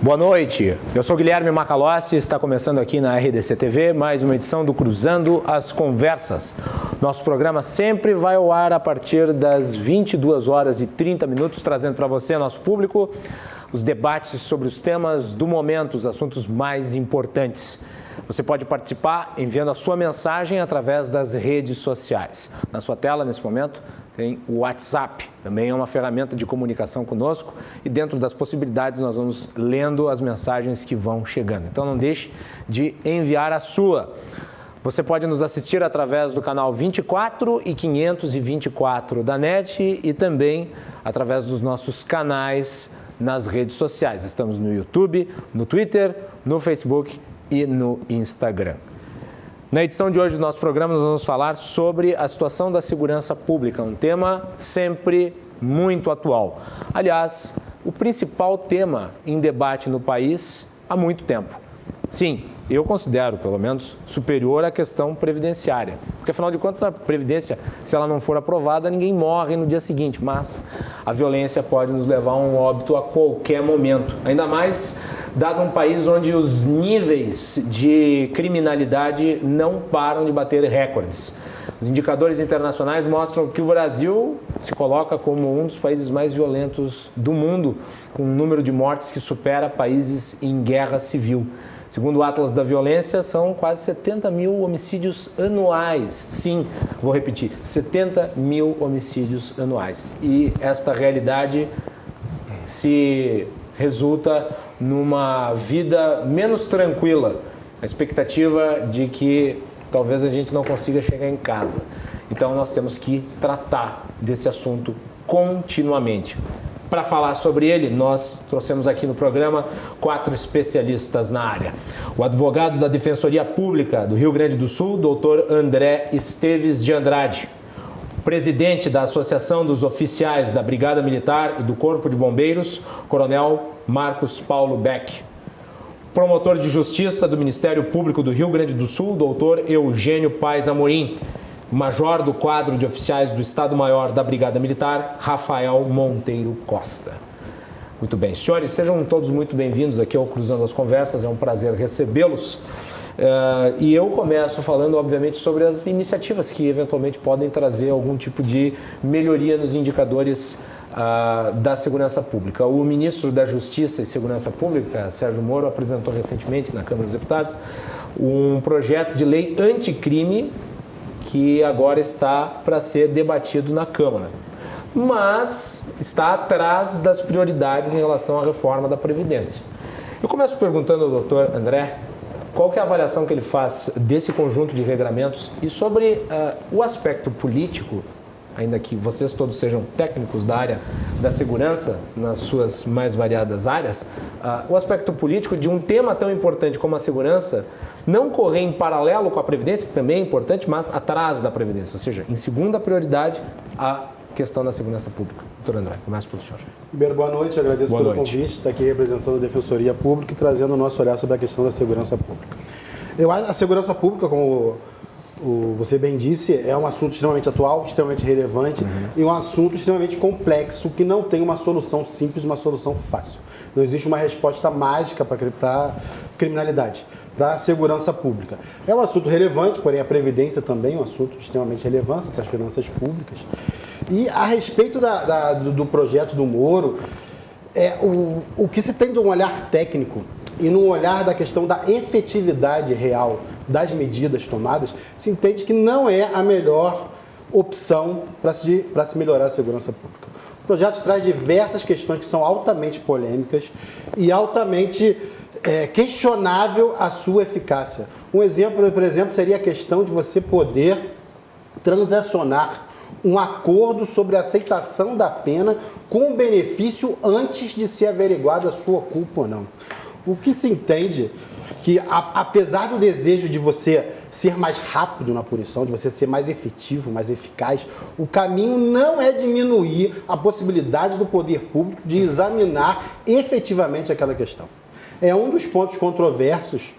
Boa noite, eu sou Guilherme Macalossi, está começando aqui na RDC TV mais uma edição do Cruzando as Conversas. Nosso programa sempre vai ao ar a partir das 22 horas e 30 minutos, trazendo para você, nosso público, os debates sobre os temas do momento, os assuntos mais importantes. Você pode participar enviando a sua mensagem através das redes sociais. Na sua tela, nesse momento, tem o WhatsApp, também é uma ferramenta de comunicação conosco e dentro das possibilidades nós vamos lendo as mensagens que vão chegando. Então não deixe de enviar a sua. Você pode nos assistir através do canal 24 e 524 da NET e também através dos nossos canais nas redes sociais. Estamos no YouTube, no Twitter, no Facebook e no Instagram. Na edição de hoje do nosso programa, nós vamos falar sobre a situação da segurança pública, um tema sempre muito atual. Aliás, o principal tema em debate no país há muito tempo. Sim, eu considero, pelo menos, superior à questão previdenciária. Porque, afinal de contas, a previdência, se ela não for aprovada, ninguém morre no dia seguinte. Mas a violência pode nos levar a um óbito a qualquer momento. Ainda mais dado um país onde os níveis de criminalidade não param de bater recordes. Os indicadores internacionais mostram que o Brasil se coloca como um dos países mais violentos do mundo, com um número de mortes que supera países em guerra civil. Segundo o Atlas da Violência, são quase 70 mil homicídios anuais. Sim, vou repetir, 70 mil homicídios anuais. E esta realidade se resulta numa vida menos tranquila. A expectativa de que talvez a gente não consiga chegar em casa. Então nós temos que tratar desse assunto continuamente. Para falar sobre ele, nós trouxemos aqui no programa 4 especialistas na área. O advogado da Defensoria Pública do Rio Grande do Sul, Dr. André Esteves de Andrade. Presidente da Associação dos Oficiais da Brigada Militar e do Corpo de Bombeiros, Coronel Marcos Paulo Beck. Promotor de Justiça do Ministério Público do Rio Grande do Sul, Dr. Eugênio Paes Amorim. Major do quadro de oficiais do Estado-Maior da Brigada Militar, Rafael Monteiro Costa. Muito bem, senhores, sejam todos muito bem-vindos aqui ao Cruzando as Conversas, é um prazer recebê-los. E eu começo falando, obviamente, sobre as iniciativas que eventualmente podem trazer algum tipo de melhoria nos indicadores da segurança pública. O ministro da Justiça e Segurança Pública, Sérgio Moro, apresentou recentemente na Câmara dos Deputados um projeto de lei anticrime que agora está para ser debatido na Câmara, mas está atrás das prioridades em relação à reforma da Previdência. Eu começo perguntando ao doutor André qual que é a avaliação que ele faz desse conjunto de regramentos e sobre o aspecto político, ainda que vocês todos sejam técnicos da área da segurança, nas suas mais variadas áreas, o aspecto político de um tema tão importante como a segurança não correr em paralelo com a Previdência, que também é importante, mas atrás da Previdência, ou seja, em segunda prioridade, a questão da segurança pública. Doutor André, começa pelo senhor. Primeiro, boa noite, agradeço pelo convite, estar aqui representando a Defensoria Pública e trazendo o nosso olhar sobre a questão da segurança pública. Eu acho que a segurança pública, como você bem disse, é um assunto extremamente atual, extremamente relevante e um assunto extremamente complexo que não tem uma solução simples, uma solução fácil. Não existe uma resposta mágica para a criminalidade, para a segurança pública. É um assunto relevante, porém a Previdência também é um assunto extremamente relevante para as finanças públicas. E a respeito do projeto do Moro, o que se tem de um olhar técnico e num olhar da questão da efetividade real das medidas tomadas, se entende que não é a melhor opção para se melhorar a segurança pública. O projeto traz diversas questões que são altamente polêmicas e altamente questionável a sua eficácia. Um exemplo, por exemplo, seria a questão de você poder transacionar um acordo sobre a aceitação da pena com benefício antes de ser averiguada a sua culpa ou não. O que se entende que, apesar do desejo de você ser mais rápido na punição, de você ser mais efetivo, mais eficaz, o caminho não é diminuir a possibilidade do poder público de examinar efetivamente aquela questão. É um dos pontos controversos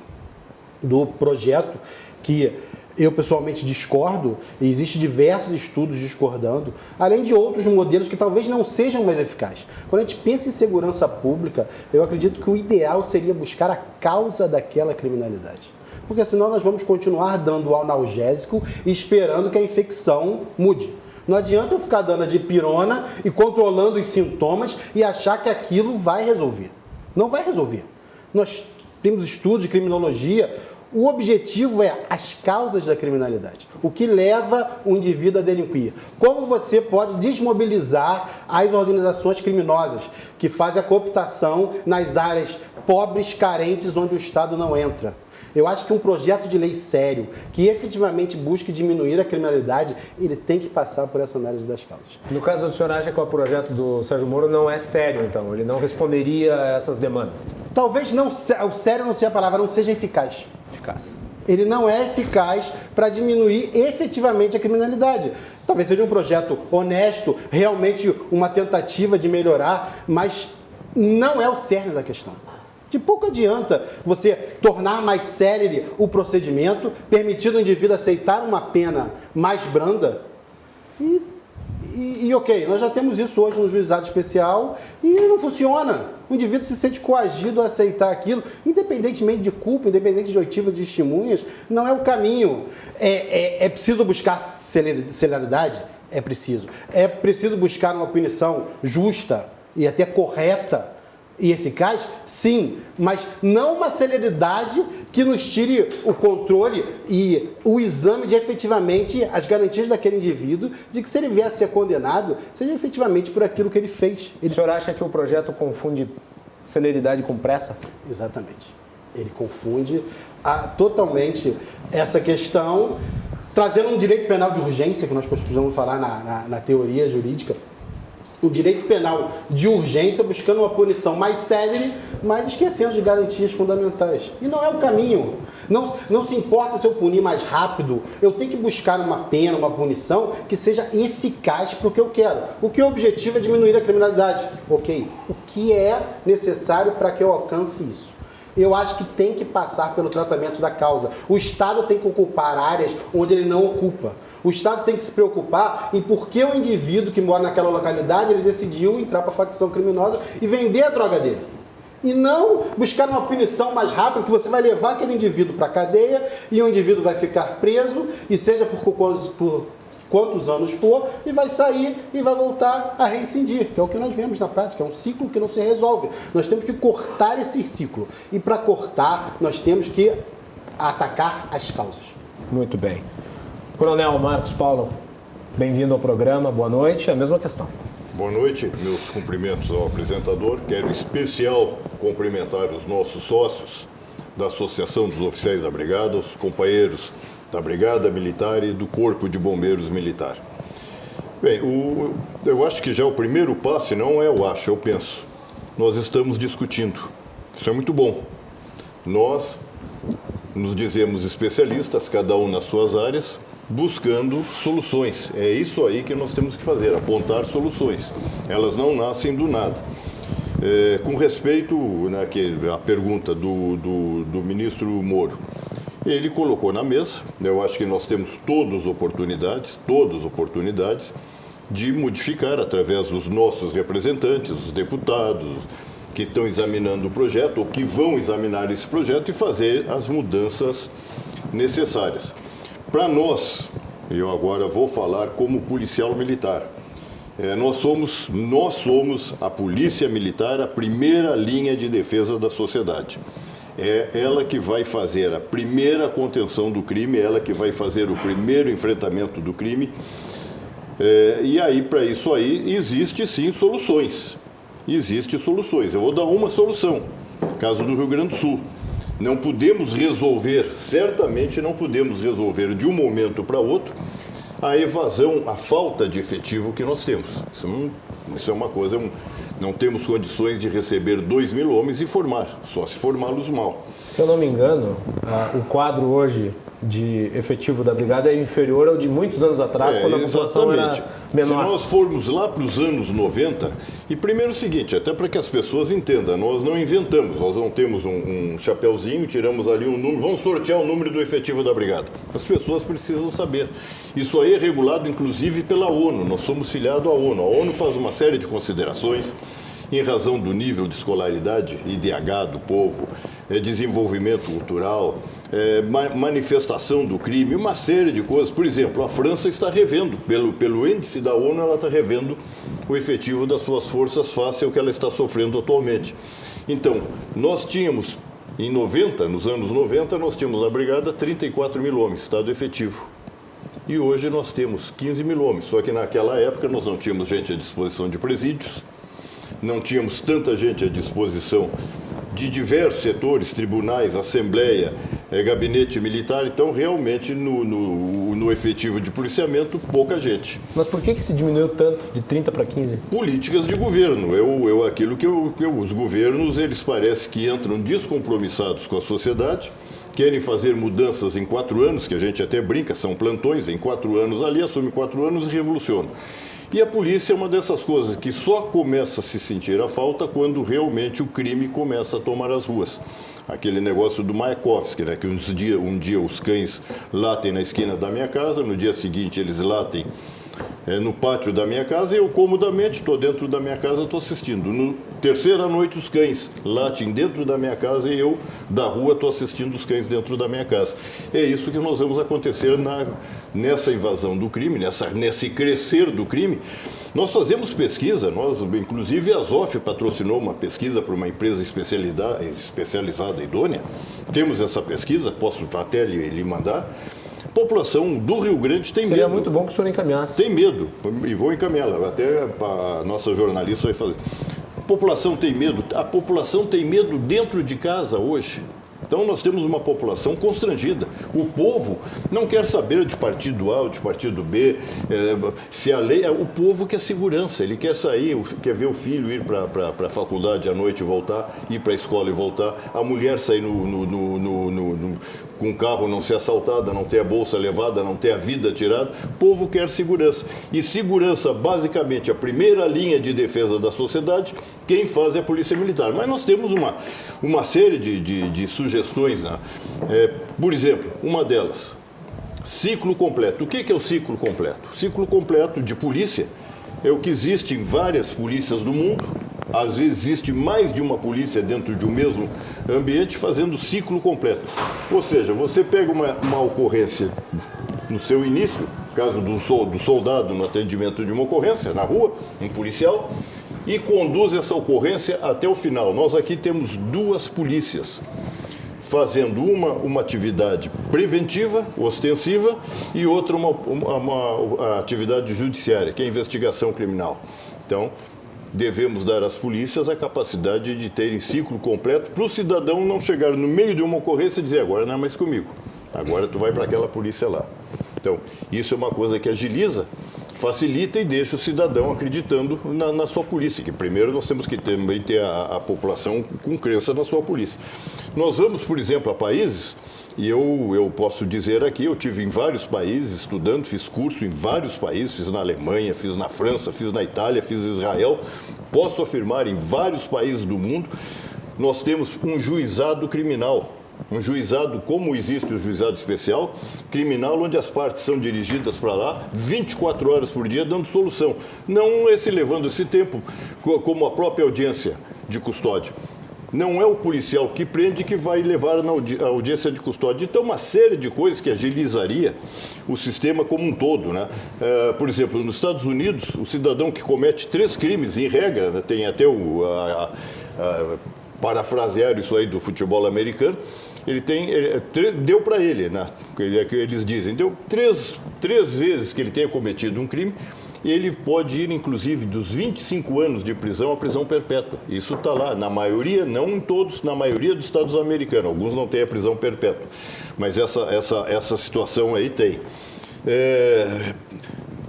do projeto que eu pessoalmente discordo, e existem diversos estudos discordando, além de outros modelos que talvez não sejam mais eficazes. Quando a gente pensa em segurança pública, eu acredito que o ideal seria buscar a causa daquela criminalidade. Porque senão nós vamos continuar dando o analgésico e esperando que a infecção mude. Não adianta eu ficar dando a dipirona e controlando os sintomas e achar que aquilo vai resolver. Não vai resolver. Nós temos estudos de criminologia. O objetivo é as causas da criminalidade. O que leva o indivíduo a delinquir. Como você pode desmobilizar as organizações criminosas que fazem a cooptação nas áreas pobres, carentes, onde o Estado não entra. Eu acho que um projeto de lei sério, que efetivamente busque diminuir a criminalidade, ele tem que passar por essa análise das causas. No caso, o senhor acha que o projeto do Sérgio Moro não é sério, então? Ele não responderia a essas demandas? Talvez não, o sério não seja a palavra, não seja eficaz. Eficaz. Ele não é eficaz para diminuir efetivamente a criminalidade. Talvez seja um projeto honesto, realmente uma tentativa de melhorar, mas não é o cerne da questão. De pouco adianta você tornar mais célere o procedimento, permitindo o indivíduo aceitar uma pena mais branda. E ok, nós já temos isso hoje no juizado especial e não funciona. O indivíduo se sente coagido a aceitar aquilo, independentemente de culpa, independente de oitiva de testemunhas, não é o caminho. É preciso buscar celeridade? É preciso. É preciso buscar uma punição justa e até correta e eficaz? Sim, mas não uma celeridade que nos tire o controle e o exame de efetivamente as garantias daquele indivíduo de que se ele vier a ser condenado, seja efetivamente por aquilo que ele fez. O senhor acha que o projeto confunde celeridade com pressa? Exatamente. Ele confunde totalmente essa questão, trazendo um direito penal de urgência, que nós costumamos falar na teoria jurídica, o direito penal de urgência, buscando uma punição mais célere, mas esquecendo de garantias fundamentais. E não é o caminho. Não se importa se eu punir mais rápido, eu tenho que buscar uma pena, uma punição que seja eficaz para o que eu quero. O que o objetivo é diminuir a criminalidade. Ok. O que é necessário para que eu alcance isso? Eu acho que tem que passar pelo tratamento da causa. O Estado tem que ocupar áreas onde ele não ocupa. O Estado tem que se preocupar em por que o indivíduo que mora naquela localidade, ele decidiu entrar para a facção criminosa e vender a droga dele. E não buscar uma punição mais rápida que você vai levar aquele indivíduo para a cadeia e o indivíduo vai ficar preso, e seja por quantos anos for, e vai sair e vai voltar a reincidir, que é o que nós vemos na prática, é um ciclo que não se resolve. Nós temos que cortar esse ciclo. E para cortar, nós temos que atacar as causas. Muito bem. Coronel Marcos Paulo, bem-vindo ao programa, boa noite. A mesma questão. Boa noite, meus cumprimentos ao apresentador. Quero em especial cumprimentar os nossos sócios da Associação dos Oficiais da Brigada, os companheiros da Brigada Militar e do Corpo de Bombeiros Militar. Bem, eu acho que já o primeiro passo, e não é eu acho, eu penso, nós estamos discutindo. Isso é muito bom. Nós nos dizemos especialistas, cada um nas suas áreas, buscando soluções. É isso aí que nós temos que fazer, apontar soluções. Elas não nascem do nada. Com respeito à pergunta do ministro Moro, ele colocou na mesa, eu acho que nós temos todas oportunidades de modificar através dos nossos representantes, os deputados que estão examinando o projeto ou que vão examinar esse projeto e fazer as mudanças necessárias. Para nós, eu agora vou falar como policial militar, nós somos a polícia militar, a primeira linha de defesa da sociedade. É ela que vai fazer a primeira contenção do crime, é ela que vai fazer o primeiro enfrentamento do crime. E aí, para isso aí, existe sim soluções. Eu vou dar uma solução, caso do Rio Grande do Sul. Não podemos resolver, certamente não podemos resolver de um momento para outro a evasão, a falta de efetivo que nós temos. Isso é uma coisa, não temos condições de receber 2.000 homens e formar, só se formá-los mal. Se eu não me engano, o quadro hoje de efetivo da brigada é inferior ao de muitos anos atrás, quando a população era menor. Se nós formos lá para os anos 90, e primeiro o seguinte, até para que as pessoas entendam, nós não inventamos, nós não temos um chapeuzinho, tiramos ali um número, vamos sortear o número do efetivo da brigada. As pessoas precisam saber. Isso aí é regulado, inclusive, pela ONU, nós somos filiados à ONU. A ONU faz uma série de considerações em razão do nível de escolaridade, IDH do povo, desenvolvimento cultural, manifestação do crime, uma série de coisas. Por exemplo, a França está revendo, pelo índice da ONU, ela está revendo o efetivo das suas forças face ao que ela está sofrendo atualmente. Então, nós tínhamos, nos anos 90, nós tínhamos na brigada 34 mil homens, estado efetivo. E hoje nós temos 15 mil homens, só que naquela época nós não tínhamos gente à disposição de presídios, não tínhamos tanta gente à disposição de diversos setores, tribunais, assembleia, gabinete militar. Então, realmente, no efetivo de policiamento, pouca gente. Mas por que se diminuiu tanto, de 30 para 15? Políticas de governo. Aquilo que os governos, eles parecem que entram descompromissados com a sociedade, querem fazer mudanças em 4 anos, que a gente até brinca, são plantões, em 4 anos ali, assume 4 anos e revoluciona. E a polícia é uma dessas coisas que só começa a se sentir a falta quando realmente o crime começa a tomar as ruas. Aquele negócio do Mayakovsky, né? Que um dia os cães latem na esquina da minha casa, no dia seguinte eles latem no pátio da minha casa e eu comodamente estou dentro da minha casa, estou assistindo. No terceira noite os cães latem dentro da minha casa e eu da rua estou assistindo os cães dentro da minha casa. É isso que nós vamos acontecer nessa invasão do crime, nesse crescer do crime. Nós fazemos pesquisa, inclusive a Azof patrocinou uma pesquisa para uma empresa especializada idônea. Temos essa pesquisa, posso até lhe mandar. A população do Rio Grande tem medo. Seria muito bom que o senhor encaminhasse. Tem medo, e vou encaminhá-la, até a nossa jornalista vai fazer. A população tem medo dentro de casa hoje. Então nós temos uma população constrangida. O povo não quer saber de partido A ou de partido B, se a lei... O povo quer segurança, ele quer sair, quer ver o filho ir para a faculdade à noite e voltar, ir para a escola e voltar, a mulher sair com o carro, não ser assaltada, não ter a bolsa levada, não ter a vida tirada. O povo quer segurança. E segurança, basicamente, a primeira linha de defesa da sociedade, quem faz é a Polícia Militar. Mas nós temos uma série de sugestões, né? Por exemplo, uma delas, ciclo completo. O que é o ciclo completo? O ciclo completo de polícia é o que existe em várias polícias do mundo. Às vezes existe mais de uma polícia dentro de um mesmo ambiente fazendo ciclo completo. Ou seja, você pega uma ocorrência no seu início, caso do soldado no atendimento de uma ocorrência na rua, um policial, e conduz essa ocorrência até o final. Nós aqui temos 2 polícias fazendo uma atividade preventiva, ostensiva, e outra uma atividade judiciária, que é a investigação criminal. Então, devemos dar às polícias a capacidade de terem ciclo completo para o cidadão não chegar no meio de uma ocorrência e dizer, agora não é mais comigo, agora tu vai para aquela polícia lá. Então, isso é uma coisa que agiliza, facilita e deixa o cidadão acreditando na sua polícia, que primeiro nós temos que também ter a população com crença na sua polícia. Nós vamos, por exemplo, a países, e eu posso dizer aqui, eu tive em vários países estudando, fiz curso em vários países, fiz na Alemanha, fiz na França, fiz na Itália, fiz em Israel, posso afirmar em vários países do mundo, nós temos um juizado criminal. Um juizado, como existe o juizado especial, criminal, onde as partes são dirigidas para lá 24 horas por dia, dando solução. Não levando esse tempo, como a própria audiência de custódia. Não é o policial que prende que vai levar na audiência de custódia. Então, uma série de coisas que agilizaria o sistema como um todo, né? Por exemplo, nos Estados Unidos, o cidadão que comete 3 crimes, em regra, né, tem até parafrasear isso aí do futebol americano, deu para ele, né? Eles dizem, deu três vezes que ele tenha cometido um crime, e ele pode ir, inclusive, dos 25 anos de prisão à prisão perpétua. Isso está lá, na maioria, não em todos, na maioria dos estados americanos. Alguns não têm a prisão perpétua, mas essa situação aí tem.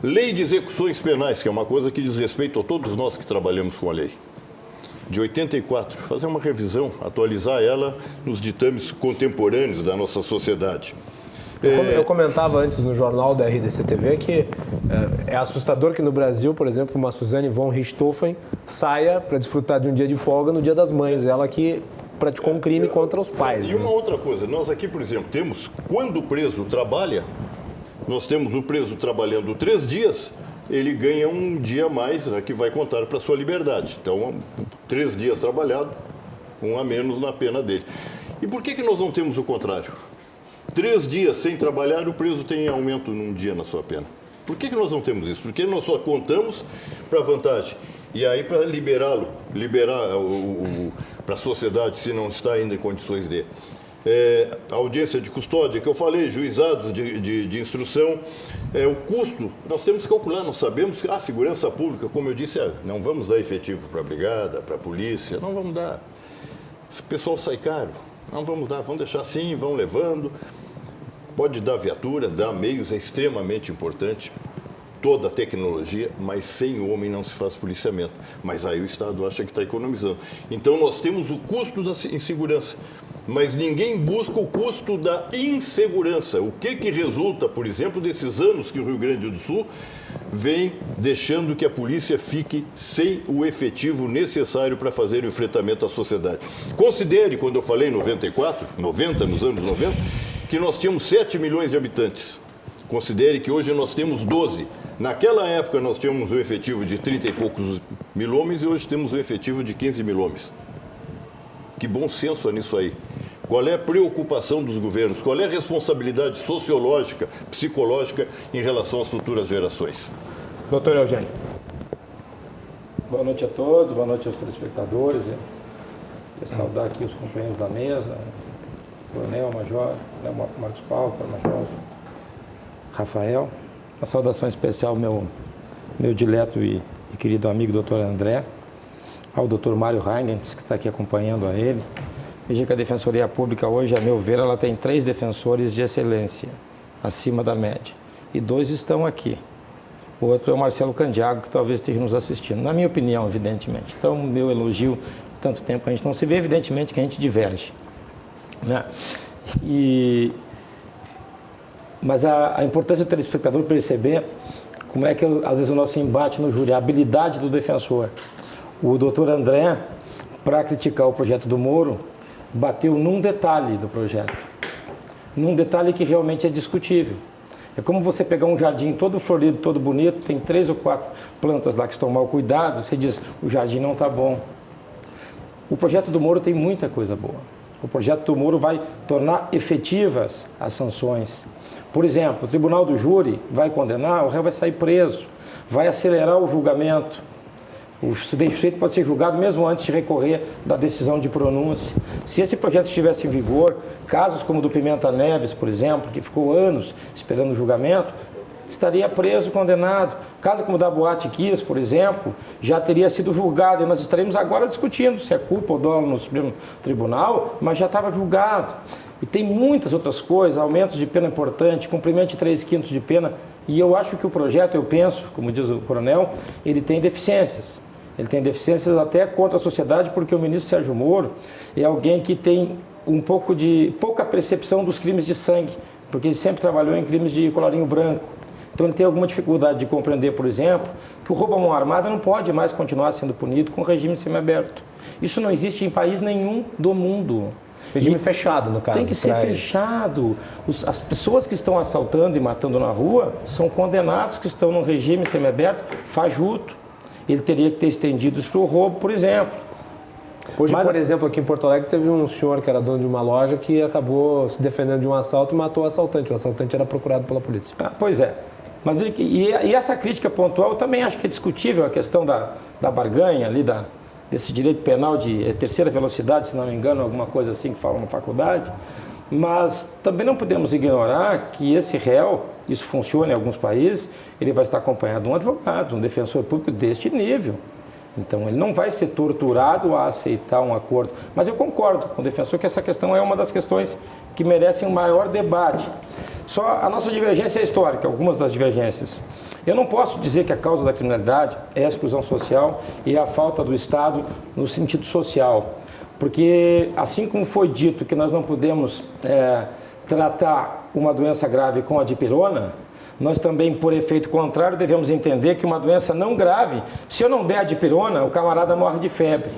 Lei de execuções penais, que é uma coisa que diz respeito a todos nós que trabalhamos com a lei. De 84, fazer uma revisão, atualizar ela nos ditames contemporâneos da nossa sociedade. Eu comentava antes no jornal da RDC-TV que é assustador que no Brasil, por exemplo, uma Suzane von Richthofen saia para desfrutar de um dia de folga no Dia das Mães. Ela que praticou um crime contra os pais. E uma outra coisa, nós aqui, por exemplo, temos, quando o preso trabalha, nós temos o preso trabalhando 3 dias, ele ganha um dia a mais, que vai contar para a sua liberdade. Então, 3 dias trabalhado, 1 a menos na pena dele. E por que nós não temos o contrário? 3 dias sem trabalhar, o preso tem aumento num dia na sua pena. Por que nós não temos isso? Porque nós só contamos para vantagem. E aí para liberar para a sociedade, se não está ainda em condições de. Audiência de custódia, que eu falei, juizados de instrução, o custo, nós temos que calcular, nós sabemos que a segurança pública, como eu disse, não vamos dar efetivo para a brigada, para a polícia, não vamos dar. Esse pessoal sai caro, não vamos dar, vamos deixar assim, vão levando. Pode dar viatura, dar meios, é extremamente importante. Toda a tecnologia, mas sem o homem não se faz policiamento. Mas aí o Estado acha que está economizando. Então nós temos o custo da insegurança, mas ninguém busca o custo da insegurança. O que resulta, por exemplo, desses anos que o Rio Grande do Sul vem deixando que a polícia fique sem o efetivo necessário para fazer o enfrentamento à sociedade. Considere, quando eu falei 90, nos anos 90, que nós tínhamos 7 milhões de habitantes. Considere que hoje nós temos 12. Naquela época nós tínhamos um efetivo de 30 e poucos mil homens e hoje temos um efetivo de 15 mil homens. Que bom senso é nisso aí. Qual é a preocupação dos governos? Qual é a responsabilidade sociológica, psicológica em relação às futuras gerações? Doutor Eugênio. Boa noite a todos, boa noite aos telespectadores. Queria saudar aqui os companheiros da mesa, Coronel, Major, Marcos Paulo, Major Rafael. Uma saudação especial ao meu dileto e querido amigo doutor André, ao doutor Mário Reingens, que está aqui acompanhando a ele. Veja que a Defensoria Pública hoje, a meu ver, ela tem 3 defensores de excelência, acima da média. E 2 estão aqui. O outro é o Marcelo Candiago, que talvez esteja nos assistindo. Na minha opinião, evidentemente. Então, meu elogio, tanto tempo a gente não se vê, evidentemente que a gente diverge, né? Mas a importância do telespectador perceber como é que, às vezes, o nosso embate no júri, a habilidade do defensor. O doutor André, para criticar o projeto do Moro, bateu num detalhe do projeto. Num detalhe que realmente é discutível. É como você pegar um jardim todo florido, todo bonito, tem 3 ou 4 plantas lá que estão mal cuidadas, você diz, o jardim não está bom. O projeto do Moro tem muita coisa boa. O projeto do Moro vai tornar efetivas as sanções. Por exemplo, o tribunal do júri vai condenar, o réu vai sair preso, vai acelerar o julgamento. O sujeito pode ser julgado mesmo antes de recorrer da decisão de pronúncia. Se esse projeto estivesse em vigor, casos como o do Pimenta Neves, por exemplo, que ficou anos esperando o julgamento, estaria preso, condenado. Caso como o da Boate Kiss, por exemplo, já teria sido julgado e nós estaremos agora discutindo se é culpa ou dolo no Supremo Tribunal, mas já estava julgado. E tem muitas outras coisas, aumentos de pena importante, cumprimento de 3/5 de pena, e eu acho que o projeto, eu penso, como diz o coronel, ele tem deficiências. Ele tem deficiências até contra a sociedade, porque o ministro Sérgio Moro é alguém que tem pouca percepção dos crimes de sangue, porque ele sempre trabalhou em crimes de colarinho branco. Então ele tem alguma dificuldade de compreender, por exemplo, que o roubo à mão armada não pode mais continuar sendo punido com regime semiaberto. Isso não existe em país nenhum do mundo. Regime fechado, no caso. Tem que ser fechado. As pessoas que estão assaltando e matando na rua são condenados que estão num regime semiaberto fajuto. Ele teria que ter estendido isso para o roubo, por exemplo. Hoje, por exemplo, aqui em Porto Alegre, teve um senhor que era dono de uma loja que acabou se defendendo de um assalto e matou o assaltante. O assaltante era procurado pela polícia. Pois é. Mas, e essa crítica pontual, eu também acho que é discutível a questão da barganha ali, desse direito penal de terceira velocidade, se não me engano, alguma coisa assim que falam na faculdade. Mas também não podemos ignorar que esse réu, isso funciona em alguns países, ele vai estar acompanhado de um advogado, um defensor público deste nível. Então, ele não vai ser torturado a aceitar um acordo. Mas eu concordo com o defensor que essa questão é uma das questões que merecem um maior debate. Só a nossa divergência é histórica, algumas das divergências. Eu não posso dizer que a causa da criminalidade é a exclusão social e a falta do Estado no sentido social. Porque, assim como foi dito que nós não podemos tratar uma doença grave com a dipirona, nós também, por efeito contrário, devemos entender que uma doença não grave, se eu não der a dipirona, o camarada morre de febre.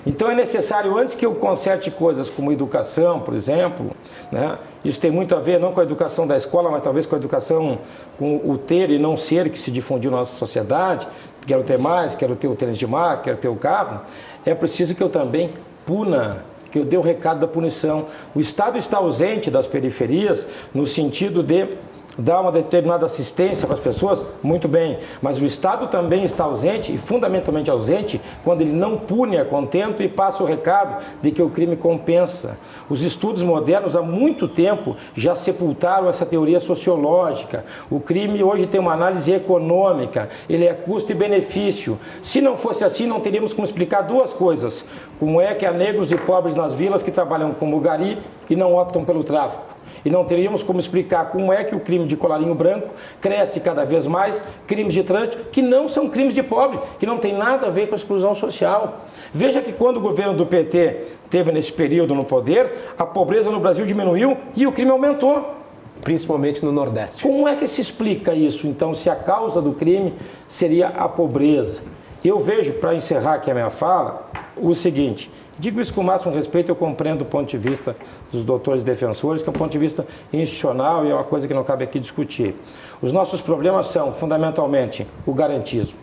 Então é necessário, antes que eu conserte coisas como educação, por exemplo, né? Isso tem muito a ver não com a educação da escola, mas talvez com a educação, com o ter e não ser que se difundiu na nossa sociedade. Quero ter mais, quero ter o tênis de marca, quero ter o carro. É preciso que eu também puna, que eu dê o recado da punição. O Estado está ausente das periferias no sentido de dar uma determinada assistência para as pessoas, muito bem, mas o Estado também está ausente, e fundamentalmente ausente, quando ele não pune a contento e passa o recado de que o crime compensa. Os estudos modernos há muito tempo já sepultaram essa teoria sociológica. O crime hoje tem uma análise econômica, ele é custo e benefício. Se não fosse assim, não teríamos como explicar duas coisas. Como é que há negros e pobres nas vilas que trabalham como gari e não optam pelo tráfico? E não teríamos como explicar como é que o crime de colarinho branco cresce cada vez mais, crimes de trânsito, que não são crimes de pobre, que não tem nada a ver com a exclusão social. Veja que quando o governo do PT teve nesse período no poder, a pobreza no Brasil diminuiu e o crime aumentou. Principalmente no Nordeste. Como é que se explica isso, então, se a causa do crime seria a pobreza? Eu vejo, para encerrar aqui a minha fala, o seguinte: digo isso com o máximo respeito, eu compreendo o ponto de vista dos doutores e defensores, que é um ponto de vista institucional e é uma coisa que não cabe aqui discutir. Os nossos problemas são, fundamentalmente, o garantismo.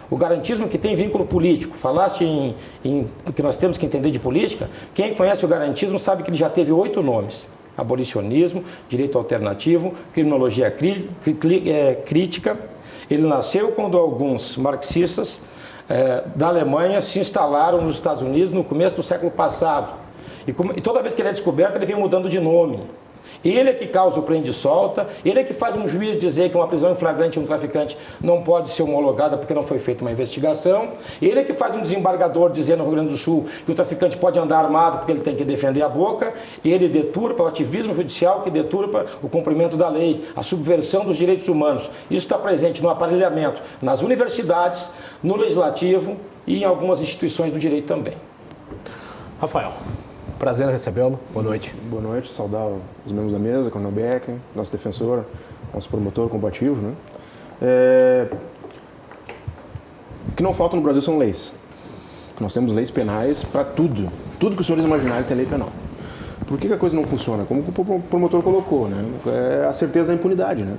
O garantismo que tem vínculo político. Falaste em que nós temos que entender de política. Quem conhece o garantismo sabe que ele já teve 8 nomes. Abolicionismo, direito alternativo, criminologia crítica. Ele nasceu quando alguns marxistas da Alemanha se instalaram nos Estados Unidos no começo do século passado. E toda vez que ele é descoberto, ele vem mudando de nome. Ele é que causa o prende e solta, ele é que faz um juiz dizer que uma prisão em flagrante de um traficante não pode ser homologada porque não foi feita uma investigação, ele é que faz um desembargador dizer no Rio Grande do Sul que o traficante pode andar armado porque ele tem que defender a boca, ele deturpa o ativismo judicial que deturpa o cumprimento da lei, a subversão dos direitos humanos. Isso está presente no aparelhamento nas universidades, no legislativo e em algumas instituições do direito também. Rafael, prazer em recebê-lo. Boa noite. Boa noite, saudar os membros da mesa, Coronel Beck, nosso defensor, nosso promotor combativo, né? O que não falta no Brasil são leis. Nós temos leis penais para tudo. Tudo que os senhores imaginarem tem lei penal. Por que a coisa não funciona? Como o promotor colocou, né? É a certeza da impunidade, né?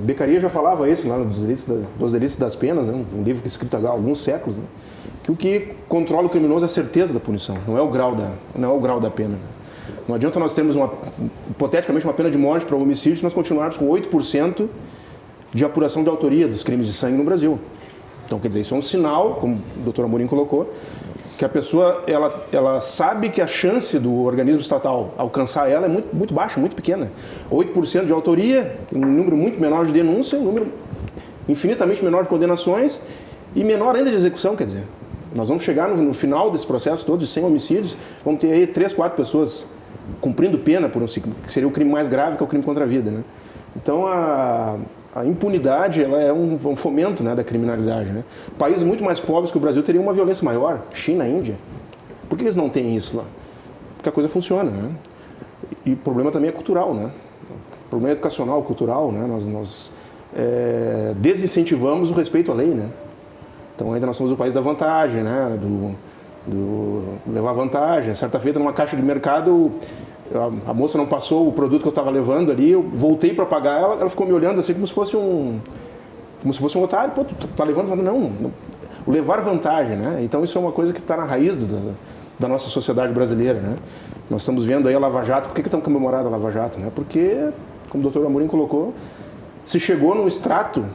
Beccaria já falava isso lá dos delitos das penas, né? Um livro escrito há alguns séculos, né? Que o que controla o criminoso é a certeza da punição, não é o grau da pena. Não adianta nós termos hipoteticamente uma pena de morte para homicídio se nós continuarmos com 8% de apuração de autoria dos crimes de sangue no Brasil. Então, quer dizer, isso é um sinal, como o doutor Amorim colocou, que a pessoa ela sabe que a chance do organismo estatal alcançar ela é muito baixa, muito pequena. 8% de autoria, um número muito menor de denúncia, um número infinitamente menor de condenações e menor ainda de execução, quer dizer. Nós vamos chegar no final desse processo todo de 100 homicídios, vamos ter aí 3, 4 pessoas cumprindo pena por que seria o crime mais grave, que é o crime contra a vida, né? Então a impunidade ela é um fomento, né, da criminalidade, né? Países muito mais pobres que o Brasil teriam uma violência maior, China, Índia. Por que eles não têm isso lá? Porque a coisa funciona, né? E o problema também é cultural, né? O problema é educacional, cultural, né? Nós desincentivamos o respeito à lei, né? Então ainda nós somos o país da vantagem, né? Do levar vantagem. Certa feita, numa caixa de mercado, a moça não passou o produto que eu estava levando ali, eu voltei para pagar ela ficou me olhando assim como se fosse um otário. Pô, tu tá levando? Não, levar vantagem, né? Então isso é uma coisa que está na raiz da nossa sociedade brasileira, né? Nós estamos vendo aí a Lava Jato. Por que estamos comemorando a Lava Jato, né? Porque, como o doutor Amorim colocou, se chegou num extrato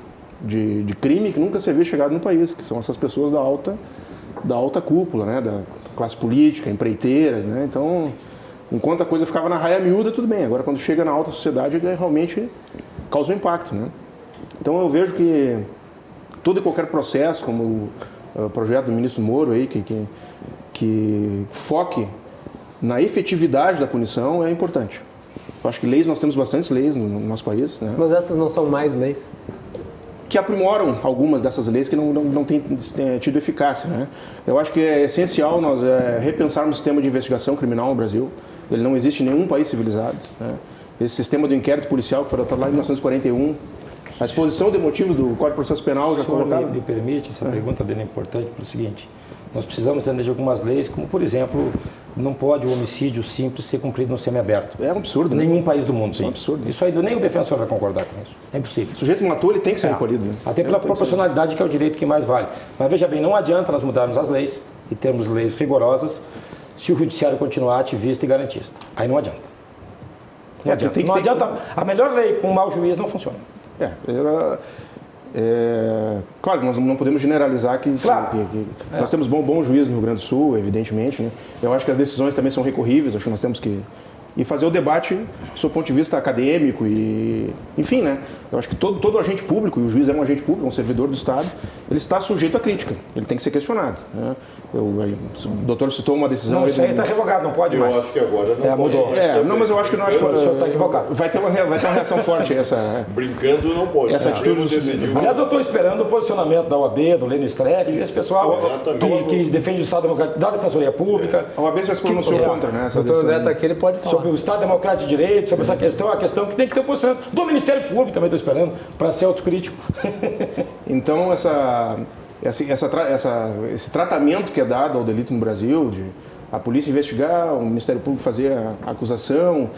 de crime que nunca se havia chegado no país, que são essas pessoas da alta cúpula, né? Da classe política, empreiteiras, né? Então, enquanto a coisa ficava na raia miúda, tudo bem. Agora, quando chega na alta sociedade, realmente causa um impacto, né? Então, eu vejo que todo e qualquer processo, como o projeto do ministro Moro aí, que foque na efetividade da punição, é importante. Eu acho que leis, nós temos bastantes leis no nosso país, né? Mas essas não são mais leis? Que aprimoram algumas dessas leis que não têm tido eficácia, né? Eu acho que é essencial nós repensarmos o sistema de investigação criminal no Brasil. ele não existe em nenhum país civilizado. Né? Esse sistema do inquérito policial que foi adotado lá em 1941, a exposição de motivos do Código de Processo Penal já colocado... Me permite, essa pergunta dele é importante pelo seguinte, nós precisamos entender de algumas leis, como por exemplo, não pode o homicídio simples ser cumprido no semiaberto. É um absurdo. Nenhum país do mundo. É um absurdo. Isso aí nem o defensor vai concordar com isso. É impossível. O sujeito matou, ele tem que ser recolhido. Né? Até pela proporcionalidade, que é o direito que mais vale. Mas veja bem, não adianta nós mudarmos as leis e termos leis rigorosas se o judiciário continuar ativista e garantista. Aí não adianta. Não adianta. A melhor lei com um mau juiz não funciona. Claro, nós não podemos generalizar que nós temos bom juízo no Rio Grande do Sul, evidentemente. Né? Eu acho que as decisões também são recorríveis, acho que nós temos que fazer o debate do seu ponto de vista acadêmico e, enfim, né? Eu acho que todo agente público, e o juiz é um agente público, um servidor do Estado, ele está sujeito à crítica, ele tem que ser questionado. Né? O doutor citou uma decisão... Não, isso aí está revogado, não pode mais. Eu acho que agora não pode. Mudou. Não, mas eu acho que não. O senhor está equivocado. Vai ter uma reação forte essa... Brincando não pode. Essa atitude decidiu. Aliás, eu estou esperando o posicionamento da OAB, do Lênin Streck, esse pessoal que defende o Estado Democrático, da Defensoria Pública. A OAB já se pronunciou contra, né? O doutor André está aqui, ele pode falar. Sobre o Estado Democrático de Direito, sobre essa questão, a questão que tem que ter o posicionamento do Ministério Público, também estou esperando, para ser autocrítico. Então, esse tratamento que é dado ao delito no Brasil, de a polícia investigar, o Ministério Público fazer a acusação,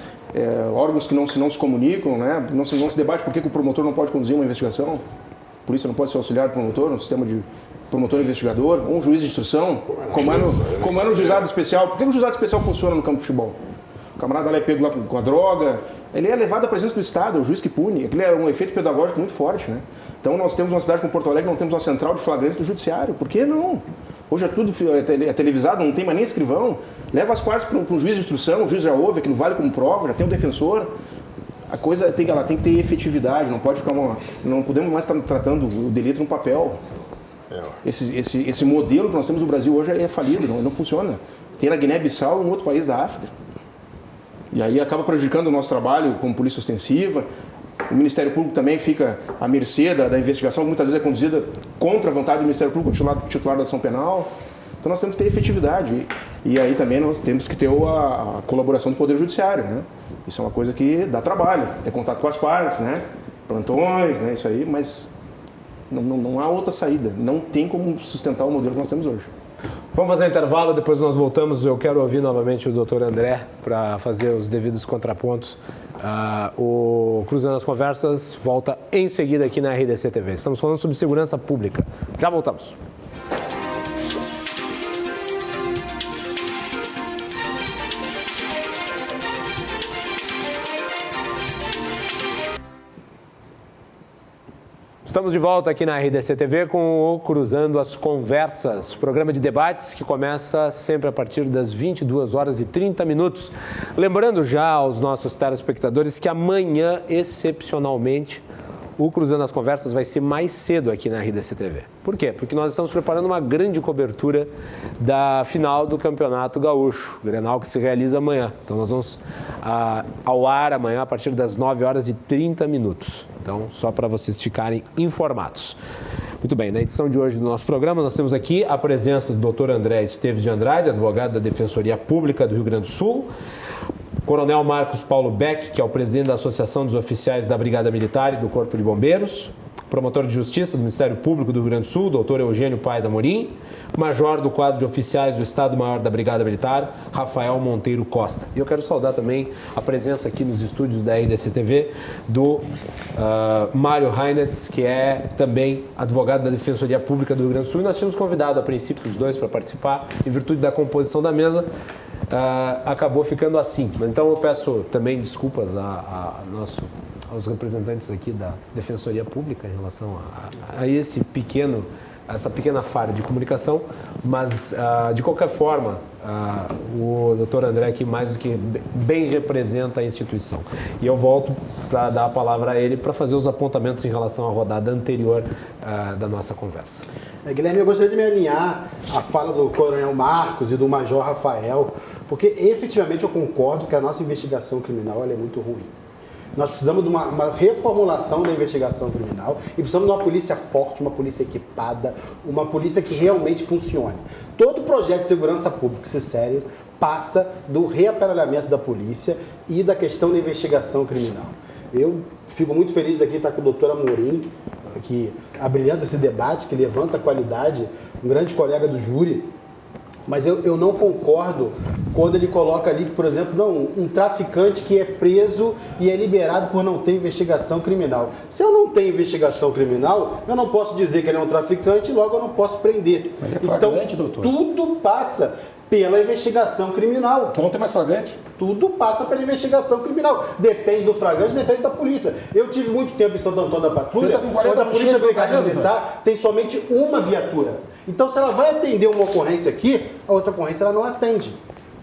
órgãos que não se comunicam, né? não se debate por que o promotor não pode conduzir uma investigação, a polícia não pode ser auxiliar do promotor, no sistema de promotor investigador, ou um juiz de instrução, como é no juizado especial. Por que o juizado especial funciona no campo de futebol? O camarada lá é pego lá com a droga, ele é levado à presença do Estado, é o juiz que pune. Aquilo é um efeito pedagógico muito forte, né? Então nós temos uma cidade como Porto Alegre, não temos uma central de flagrante do judiciário. Por que não? Hoje é tudo televisado, não tem mais nem escrivão. Leva as partes para um juiz de instrução, o juiz já ouve, aquilo vale como prova, já tem o defensor. A coisa ela tem que ter efetividade, não pode ficar não podemos mais estar tratando o delito no papel. Esse modelo que nós temos no Brasil hoje é falido, não funciona. Tem na Guiné-Bissau, um outro país da África. E aí acaba prejudicando o nosso trabalho como polícia ostensiva. O Ministério Público também fica à mercê da investigação, que muitas vezes é conduzida contra a vontade do Ministério Público, titular da ação penal. Então nós temos que ter efetividade. E aí também nós temos que ter a colaboração do Poder Judiciário, né? Isso é uma coisa que dá trabalho, ter contato com as partes, né? Plantões, né? Isso aí, mas não há outra saída. Não tem como sustentar o modelo que nós temos hoje. Vamos fazer um intervalo, depois nós voltamos. Eu quero ouvir novamente o doutor André para fazer os devidos contrapontos. O Cruzando as Conversas volta em seguida aqui na RDC TV. Estamos falando sobre segurança pública. Já voltamos. Estamos de volta aqui na RDC TV com o Cruzando as Conversas, programa de debates que começa sempre a partir das 22 horas e 30 minutos. Lembrando já aos nossos telespectadores que amanhã, excepcionalmente, o Cruzando as Conversas vai ser mais cedo aqui na RDC TV. Por quê? Porque nós estamos preparando uma grande cobertura da final do Campeonato Gaúcho, o Grenal, que se realiza amanhã. Então nós vamos ao ar amanhã a partir das 9 horas e 30 minutos. Então, só para vocês ficarem informados. Muito bem, na edição de hoje do nosso programa, nós temos aqui a presença do Dr. André Esteves de Andrade, advogado da Defensoria Pública do Rio Grande do Sul, Coronel Marcos Paulo Beck, que é o presidente da Associação dos Oficiais da Brigada Militar e do Corpo de Bombeiros, promotor de Justiça do Ministério Público do Rio Grande do Sul, doutor Eugênio Paes Amorim, major do quadro de oficiais do Estado-Maior da Brigada Militar, Rafael Monteiro Costa. E eu quero saudar também a presença aqui nos estúdios da RDC TV do Mário Reinetz, que é também advogado da Defensoria Pública do Rio Grande do Sul. E nós tínhamos convidado a princípio os dois para participar, em virtude da composição da mesa. Acabou ficando assim. Mas então eu peço também desculpas aos representantes aqui da Defensoria Pública em relação a essa pequena falha de comunicação, mas de qualquer forma o doutor André aqui mais do que bem representa a instituição. E eu volto para dar a palavra a ele para fazer os apontamentos em relação à rodada anterior da nossa conversa. Guilherme, eu gostaria de me alinhar à fala do Coronel Marcos e do Major Rafael, porque efetivamente eu concordo que a nossa investigação criminal ela é muito ruim. Nós precisamos de uma reformulação da investigação criminal e precisamos de uma polícia forte, uma polícia equipada, uma polícia que realmente funcione. Todo projeto de segurança pública, se sério, passa do reaparelhamento da polícia e da questão da investigação criminal. Eu fico muito feliz daqui estar com o doutor Amorim, que abrilhanta esse debate, que levanta a qualidade, um grande colega do júri, mas eu não concordo quando ele coloca ali que, por exemplo, não, um traficante que é preso e é liberado por não ter investigação criminal. Se eu não tenho investigação criminal, eu não posso dizer que ele é um traficante e logo eu não posso prender. Mas é flagrante, doutor? Tudo passa pela investigação criminal. Então não tem mais flagrante? Tudo passa pela investigação criminal. Depende do flagrante, depende da polícia. Eu tive muito tempo em Santo Antônio da Patrulha, tá com 40 onde a Polícia buchinhas Militar tem somente uma viatura. Então, se ela vai atender uma ocorrência aqui, a outra ocorrência ela não atende.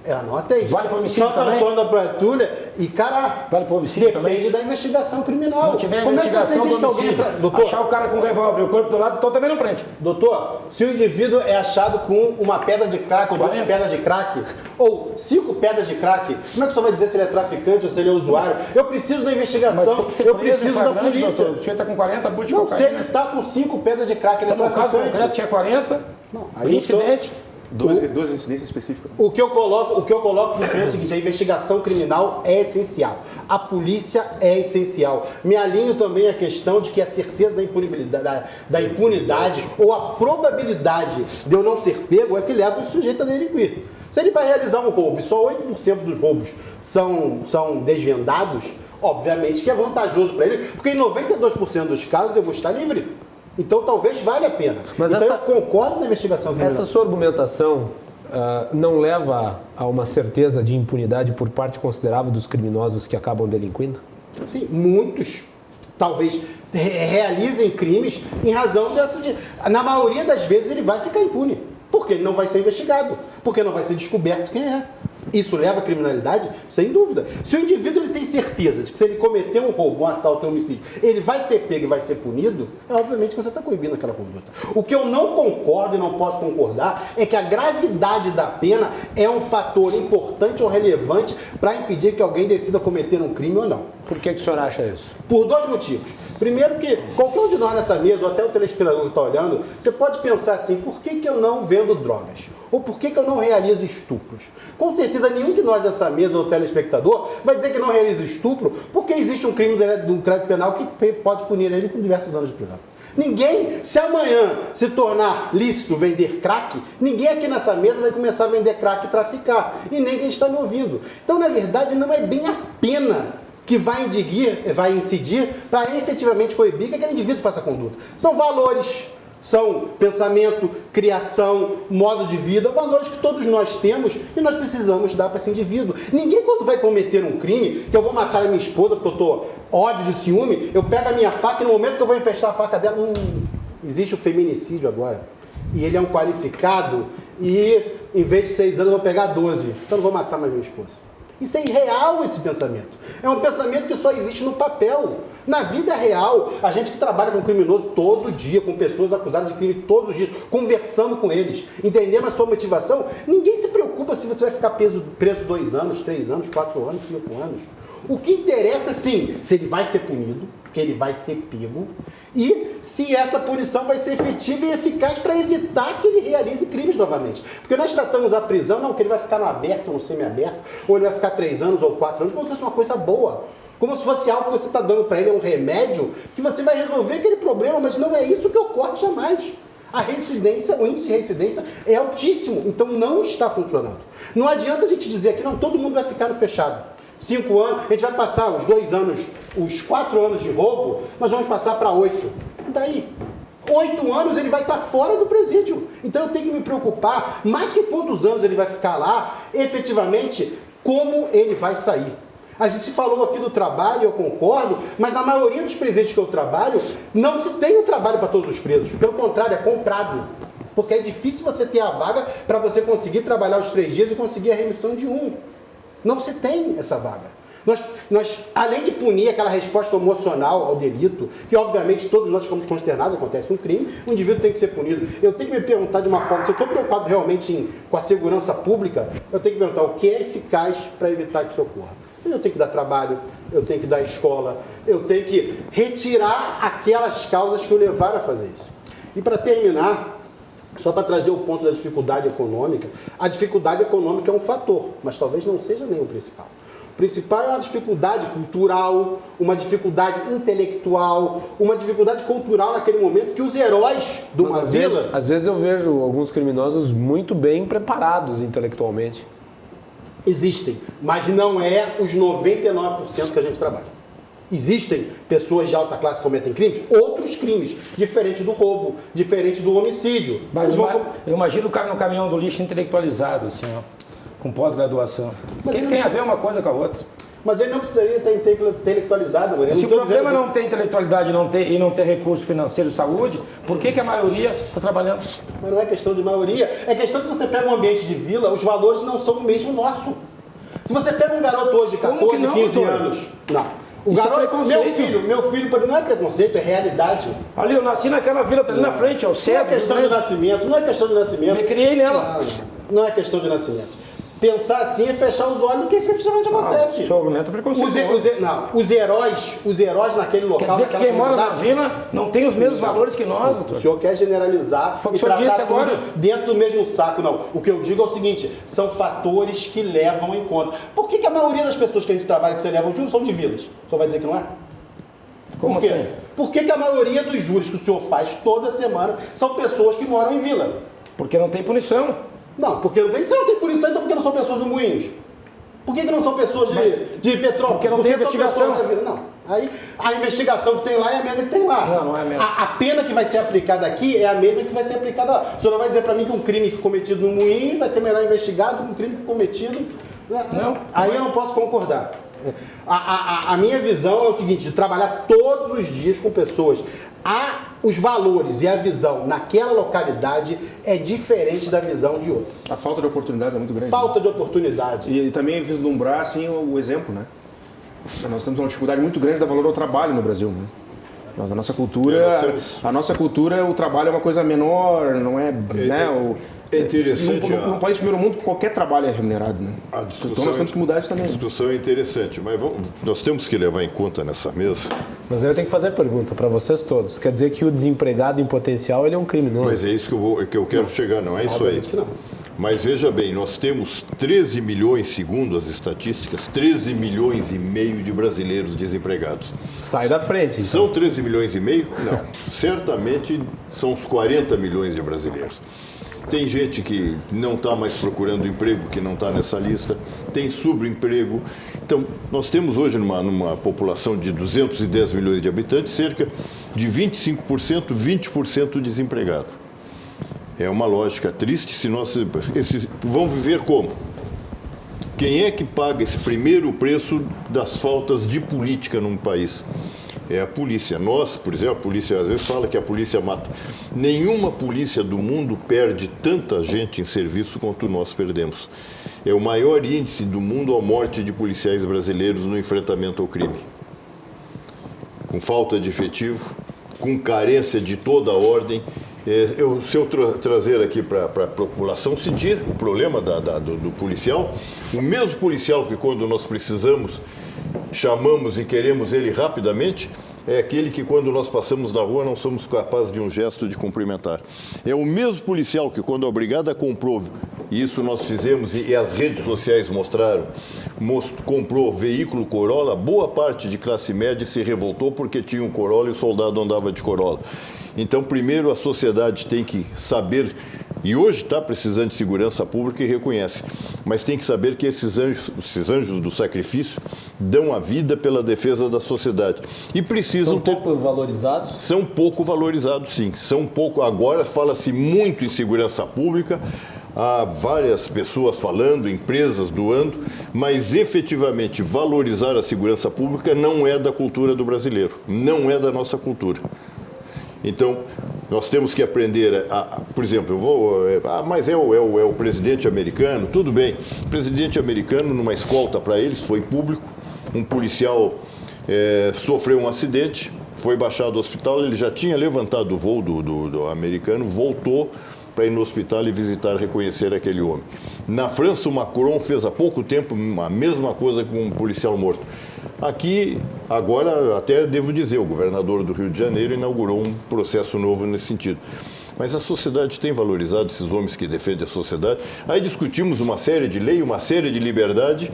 Ela não atende. Vale para homicídio Santo também? Antônio da Patrulha e, cara, Vale para homicídio depende também? da investigação criminal. Se não tiver Como é que investigação você diz do que alguém homicídio, doutor, achar o cara com um revólver e o corpo do lado, então também não prende. Doutor, se o indivíduo é achado com uma pedra de crack, ou 2 pedras de crack, ou 5 pedras de crack, como é que o senhor vai dizer se ele é traficante ou se ele é usuário? Eu preciso da investigação, Mas tem que ser eu preso em preciso da flagrante, polícia. doutor. O senhor está com 40 buchas de Não, se cocaína. ele está com 5 pedras de crack, ele Então, é no caso traficante. concreto tinha 40, Não, aí incidente. Duas incidências específicas. O que eu coloco para o é o seguinte: a investigação criminal é essencial. A polícia é essencial. Me alinho também à questão de que a certeza da impunidade ou a probabilidade de eu não ser pego é que leva o sujeito a delinquir. Se ele vai realizar um roubo e só 8% dos roubos são desvendados, obviamente que é vantajoso para ele, porque em 92% dos casos eu vou estar livre. Então, talvez valha a pena. Mas então, essa- eu concordo na investigação criminal. Essa sua argumentação não leva a uma certeza de impunidade por parte considerável dos criminosos que acabam delinquindo? Sim, muitos talvez realizem crimes em razão dessa... Na maioria das vezes ele vai ficar impune, porque ele não vai ser investigado, porque não vai ser descoberto quem é. Isso leva à criminalidade? Sem dúvida. Se o indivíduo ele tem certeza de que se ele cometer um roubo, um assalto, um homicídio, ele vai ser pego e vai ser punido, obviamente que você está coibindo aquela conduta. O que eu não concordo e não posso concordar é que a gravidade da pena é um fator importante ou relevante para impedir que alguém decida cometer um crime ou não. Por que o senhor acha isso? Por 2 motivos. Primeiro que qualquer um de nós nessa mesa, ou até o telespectador que está olhando, você pode pensar assim: por que eu não vendo drogas? Ou por que eu não realizo estupros? Com certeza nenhum de nós nessa mesa, ou telespectador, vai dizer que não realiza estupro porque existe um crime do crédito penal que pode punir ele com diversos anos de prisão. Ninguém, se amanhã se tornar lícito vender crack, ninguém aqui nessa mesa vai começar a vender crack e traficar. E nem quem está me ouvindo. Então, na verdade, não é bem a pena que vai incidir para efetivamente coibir que aquele indivíduo faça a conduta. São valores, são pensamento, criação, modo de vida, valores que todos nós temos e nós precisamos dar para esse indivíduo. Ninguém, quando vai cometer um crime, que eu vou matar a minha esposa porque eu estou ódio de ciúme, eu pego a minha faca e no momento que eu vou infestar a faca dela, existe o feminicídio agora. E ele é um qualificado e em vez de 6 anos eu vou pegar 12. Então eu não vou matar mais minha esposa. Isso é irreal, esse pensamento. É um pensamento que só existe no papel. Na vida real, a gente que trabalha com criminoso todo dia, com pessoas acusadas de crime todos os dias, conversando com eles, entendendo a sua motivação, ninguém se preocupa se você vai ficar preso 2 anos, 3 anos, 4 anos, 5 anos. O que interessa, sim, se ele vai ser punido, que ele vai ser pego, e se essa punição vai ser efetiva e eficaz para evitar que ele realize crimes novamente. Porque nós tratamos a prisão, não que ele vai ficar no aberto ou no semiaberto, ou ele vai ficar 3 anos ou 4 anos, como se fosse uma coisa boa. Como se fosse algo que você está dando para ele, um remédio, que você vai resolver aquele problema, mas não é isso que ocorre jamais. A residência, o índice de residência é altíssimo, então não está funcionando. Não adianta a gente dizer que não, todo mundo vai ficar no fechado. 5 anos, a gente vai passar os 2 anos, os 4 anos de roubo, nós vamos passar para 8. E daí? 8 anos ele vai estar fora do presídio. Então eu tenho que me preocupar, mais que quantos anos ele vai ficar lá, efetivamente, como ele vai sair. A gente se falou aqui do trabalho, eu concordo, mas na maioria dos presídios que eu trabalho, não se tem um trabalho para todos os presos. Pelo contrário, é comprado. Porque é difícil você ter a vaga para você conseguir trabalhar os 3 dias e conseguir a remissão de 1. Não se tem essa vaga. Nós, além de punir aquela resposta emocional ao delito, que obviamente todos nós ficamos consternados, acontece um crime, o indivíduo tem que ser punido. Eu tenho que me perguntar de uma forma, se eu estou preocupado realmente com a segurança pública, eu tenho que perguntar o que é eficaz para evitar que isso ocorra. Eu tenho que dar trabalho, eu tenho que dar escola, eu tenho que retirar aquelas causas que o levaram a fazer isso. E para terminar, só para trazer o ponto da dificuldade econômica, a dificuldade econômica é um fator, mas talvez não seja nem o principal. O principal é uma dificuldade cultural, uma dificuldade intelectual, uma dificuldade cultural naquele momento que os heróis de uma vila... Às vezes eu vejo alguns criminosos muito bem preparados intelectualmente. Existem, mas não é os 99% que a gente trabalha. Existem pessoas de alta classe que cometem crimes, outros crimes, diferente do roubo, diferente do homicídio. Mas eu imagino o cara no caminhão do lixo intelectualizado, assim, ó, com pós-graduação. O que tem a ver uma coisa com a outra? Mas ele não precisaria ter intelectualizado. Se o problema não ter intelectualidade e não ter recurso financeiro e saúde, por que a maioria está trabalhando? Mas não é questão de maioria, é questão que você pega um ambiente de vila, os valores não são o mesmo nosso. Se você pega um garoto hoje de 14, não, 15 doutor? anos... Não. O Isso garoto, é preconceito. meu filho não é preconceito, é realidade. Ali, eu nasci naquela vila, tá ali na frente, é o Não é cego. questão de nascimento, não é questão de nascimento. Me criei nela. Não é questão de nascimento. Pensar assim é fechar os olhos do que efetivamente acontece. Seu argumento é preconceituoso. Os heróis naquele local, Quer dizer que naquela quem mora na comunidade, vila não tem os mesmos valores que nós, o doutor. senhor quer generalizar Foi o e que o senhor tratar disse agora. tudo dentro do mesmo saco, não. O que eu digo é o seguinte, são fatores que levam em conta. Por que a maioria das pessoas que a gente trabalha, que você leva junto, são de vilas? O senhor vai dizer que não é? Como Por quê? assim? Por que a maioria dos júris que o senhor faz toda semana são pessoas que moram em vila? Porque não tem punição. Não, porque se não tem punição, então por que não são pessoas do Moinhos? Por que não são pessoas de Petrópolis? Porque não tem são investigação. pessoas da vila? Não. Aí a investigação que tem lá é a mesma que tem lá. Não é a mesma. A pena que vai ser aplicada aqui é a mesma que vai ser aplicada lá. O senhor não vai dizer para mim que um crime cometido no Moinho vai ser melhor investigado que um crime cometido... Não. Aí eu não posso concordar. A minha visão é o seguinte, de trabalhar todos os dias com pessoas. Os valores e a visão naquela localidade é diferente da visão de outra. A falta de oportunidades é muito grande. Falta de oportunidade. E também vislumbrar assim, o exemplo, né? Nós temos uma dificuldade muito grande de dar valor ao trabalho no Brasil, né? A nossa cultura, o trabalho é uma coisa menor, não é... É interessante. No país primeiro mundo, qualquer trabalho é remunerado, né? Então nós temos que mudar isso também. A discussão é interessante, mas nós temos que levar em conta nessa mesa. Mas aí eu tenho que fazer a pergunta para vocês todos. Quer dizer que o desempregado em potencial ele é um criminoso? Mas é isso que eu quero chegar, não é isso aí. Não. Mas veja bem, nós temos 13 milhões, segundo as estatísticas, 13 milhões e meio de brasileiros desempregados. Sai da frente, então. São 13 milhões e meio? Não. Certamente são os 40 milhões de brasileiros. Tem gente que não está mais procurando emprego, que não está nessa lista, tem subemprego. Então, nós temos hoje, numa população de 210 milhões de habitantes, cerca de 25%, 20% desempregado. É uma lógica triste se esses vão viver como? Quem é que paga esse primeiro preço das faltas de política num país? É a polícia. Nós, por exemplo, a polícia às vezes fala que a polícia mata. Nenhuma polícia do mundo perde tanta gente em serviço quanto nós perdemos. É o maior índice do mundo a morte de policiais brasileiros no enfrentamento ao crime. Com falta de efetivo, com carência de toda a ordem. Se eu trazer aqui para a população sentir o problema do policial, o mesmo policial que quando nós precisamos, chamamos e queremos ele rapidamente, é aquele que quando nós passamos na rua não somos capazes de um gesto de cumprimentar. É o mesmo policial que quando a brigada comprou, e isso nós fizemos e as redes sociais mostraram, comprou veículo Corolla, boa parte de classe média se revoltou porque tinha um Corolla e o soldado andava de Corolla. Então, primeiro, a sociedade tem que saber, e hoje está precisando de segurança pública e reconhece, mas tem que saber que esses anjos do sacrifício dão a vida pela defesa da sociedade. E precisam São pouco valorizados? São pouco valorizados, sim. São pouco. Agora fala-se muito em segurança pública, há várias pessoas falando, empresas doando, mas efetivamente valorizar a segurança pública não é da cultura do brasileiro, não é da nossa cultura. Então, nós temos que aprender por exemplo, mas é o presidente americano, tudo bem. O presidente americano, numa escolta para eles, foi público, um policial sofreu um acidente, foi baixado do hospital, ele já tinha levantado o voo do americano, voltou para ir no hospital e visitar, reconhecer aquele homem. Na França, o Macron fez há pouco tempo a mesma coisa com um policial morto. Aqui, agora, até devo dizer, o governador do Rio de Janeiro inaugurou um processo novo nesse sentido. Mas a sociedade tem valorizado esses homens que defendem a sociedade. Aí discutimos uma série de lei, uma série de liberdade,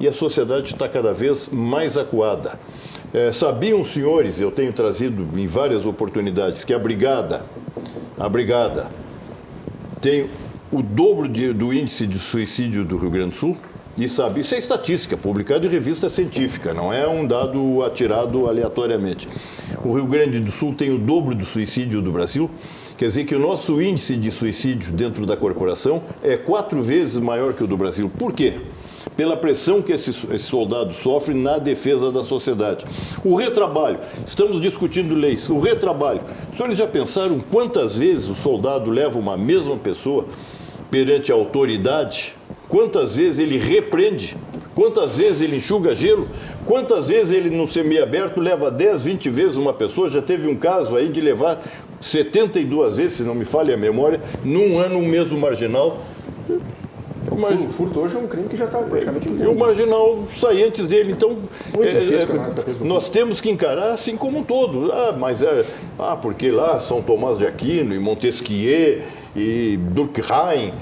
e a sociedade está cada vez mais acuada. Sabiam, senhores, eu tenho trazido em várias oportunidades, que a brigada tem o dobro do índice de suicídio do Rio Grande do Sul? E sabe, isso é estatística, publicado em revista científica, não é um dado atirado aleatoriamente. O Rio Grande do Sul tem o dobro do suicídio do Brasil, quer dizer que o nosso índice de suicídio dentro da corporação é 4 vezes maior que o do Brasil. Por quê? Pela pressão que esse soldado sofre na defesa da sociedade. O retrabalho, estamos discutindo leis, o retrabalho. Os senhores já pensaram quantas vezes o soldado leva uma mesma pessoa perante a autoridade? Quantas vezes ele repreende? Quantas vezes ele enxuga gelo? Quantas vezes ele no semiaberto leva 10, 20 vezes uma pessoa? Já teve um caso aí de levar 72 vezes, se não me falha a memória, num ano um mesmo marginal. O furto hoje é um crime que já está praticamente impune. E o marginal sai antes dele. Então, difícil, nós temos que encarar assim como um todo. Porque lá São Tomás de Aquino e Montesquieu e Durkheim,